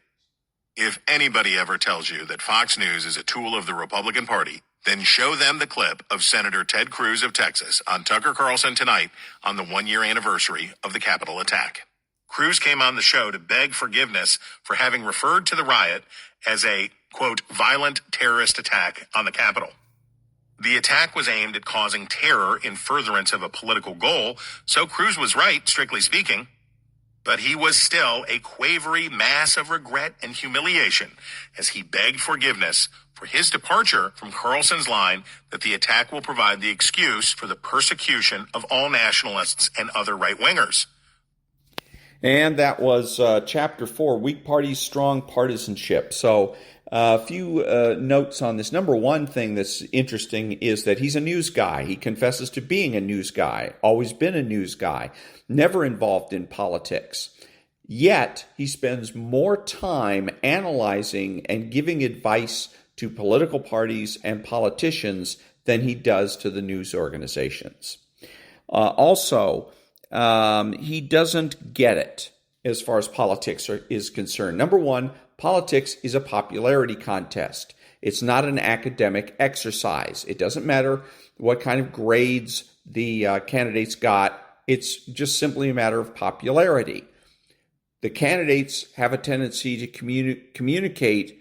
If anybody ever tells you that Fox News is a tool of the Republican Party, then show them the clip of Senator Ted Cruz of Texas on Tucker Carlson Tonight on the one-year anniversary of the Capitol attack. Cruz came on the show to beg forgiveness for having referred to the riot as a, quote, violent terrorist attack on the Capitol. The attack was aimed at causing terror in furtherance of a political goal, so Cruz was right, strictly speaking. But he was still a quavery mass of regret and humiliation as he begged forgiveness for his departure from Carlson's line that the attack will provide the excuse for the persecution of all nationalists and other right-wingers. And that was Chapter 4, Weak Parties, Strong Partisanship. So a few notes on this. Number one thing that's interesting is that he's a news guy. He confesses to being a news guy, always been a news guy, never involved in politics. Yet he spends more time analyzing and giving advice to political parties and politicians than he does to the news organizations. Also, he doesn't get it as far as politics is concerned. Number one, politics is a popularity contest. It's not an academic exercise. It doesn't matter what kind of grades the candidates got. It's just simply a matter of popularity. The candidates have a tendency to communicate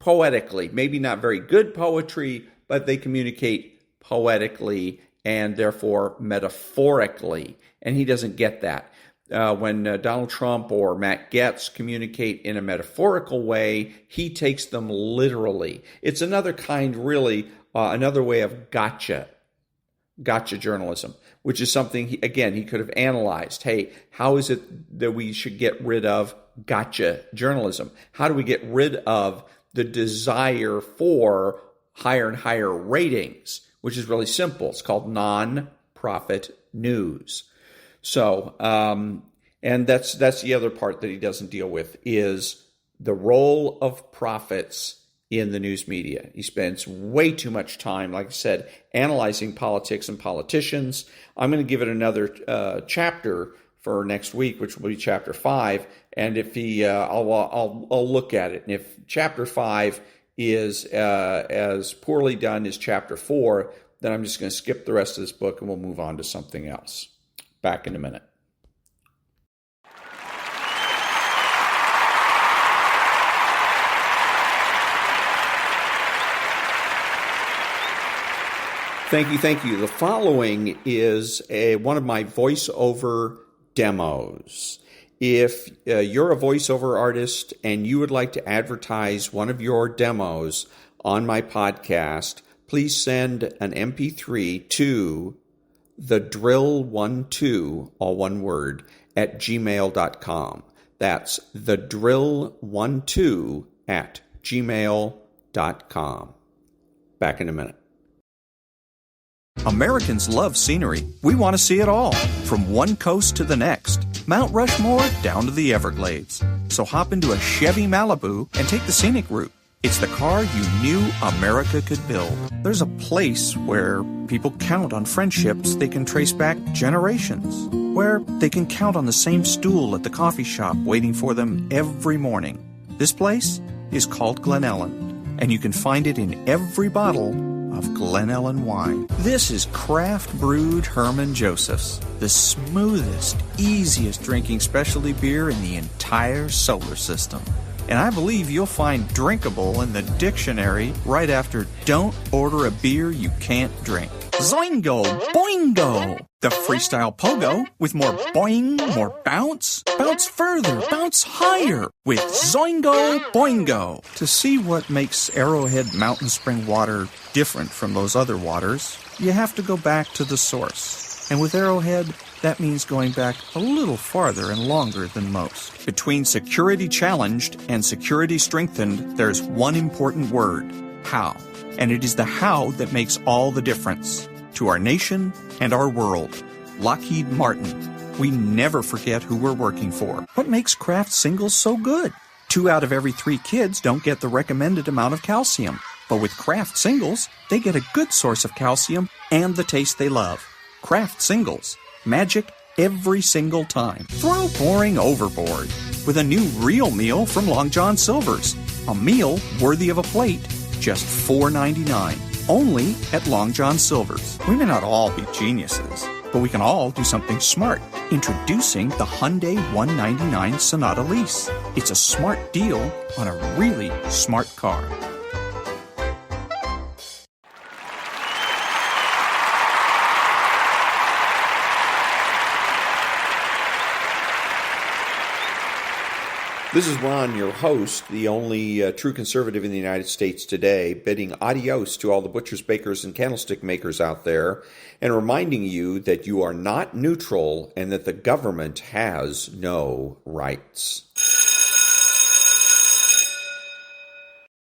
poetically, maybe not very good poetry, but they communicate poetically and therefore metaphorically. And he doesn't get that. When Donald Trump or Matt Gaetz communicate in a metaphorical way, he takes them literally. It's another kind, really, another way of gotcha journalism, which is something, he could have analyzed. Hey, how is it that we should get rid of gotcha journalism? How do we get rid of the desire for higher and higher ratings, which is really simple. It's called non-profit news. So, and that's the other part that he doesn't deal with is the role of profits in the news media. He spends way too much time, like I said, analyzing politics and politicians. I'm going to give it another chapter for next week, which will be Chapter 5. And if I'll look at it. And if Chapter 5 is as poorly done as Chapter 4, then I'm just going to skip the rest of this book and we'll move on to something else. Back in a minute. Thank you. The following is one of my voiceover demos. If you're a voiceover artist and you would like to advertise one of your demos on my podcast, please send an MP3 to thedrill12, all one word, at gmail.com. That's thedrill12 at gmail.com. Back in a minute. Americans love scenery. We want to see it all, from one coast to the next, Mount Rushmore down to the Everglades. So hop into a Chevy Malibu and take the scenic route. It's the car you knew America could build. There's a place where people count on friendships they can trace back generations, where they can count on the same stool at the coffee shop waiting for them every morning. This place is called Glen Ellen, and you can find it in every bottle of Glen Ellen wine. This is craft brewed Herman Joseph's, the smoothest, easiest drinking specialty beer in the entire solar system. And I believe you'll find drinkable in the dictionary right after don't order a beer you can't drink. Zoingo! Boingo! The freestyle pogo with more boing, more bounce. Bounce further, bounce higher with Zoingo Boingo. To see what makes Arrowhead Mountain Spring water different from those other waters, you have to go back to the source. And with Arrowhead, that means going back a little farther and longer than most. Between security challenged and security strengthened, there's one important word: how. And it is the how that makes all the difference to our nation and our world. Lockheed Martin. We never forget who we're working for. What makes Kraft Singles so good? 2 out of every 3 kids don't get the recommended amount of calcium. But with Kraft Singles, they get a good source of calcium and the taste they love. Kraft Singles. Magic every single time. Throw boring overboard with a new real meal from Long John Silver's. A meal worthy of a plate, just $4.99. Only at Long John Silver's. We may not all be geniuses, but we can all do something smart. Introducing the Hyundai 199 Sonata Lease. It's a smart deal on a really smart car. This is Ron, your host, the only true conservative in the United States today, bidding adios to all the butchers, bakers, and candlestick makers out there, and reminding you that you are not neutral and that the government has no rights.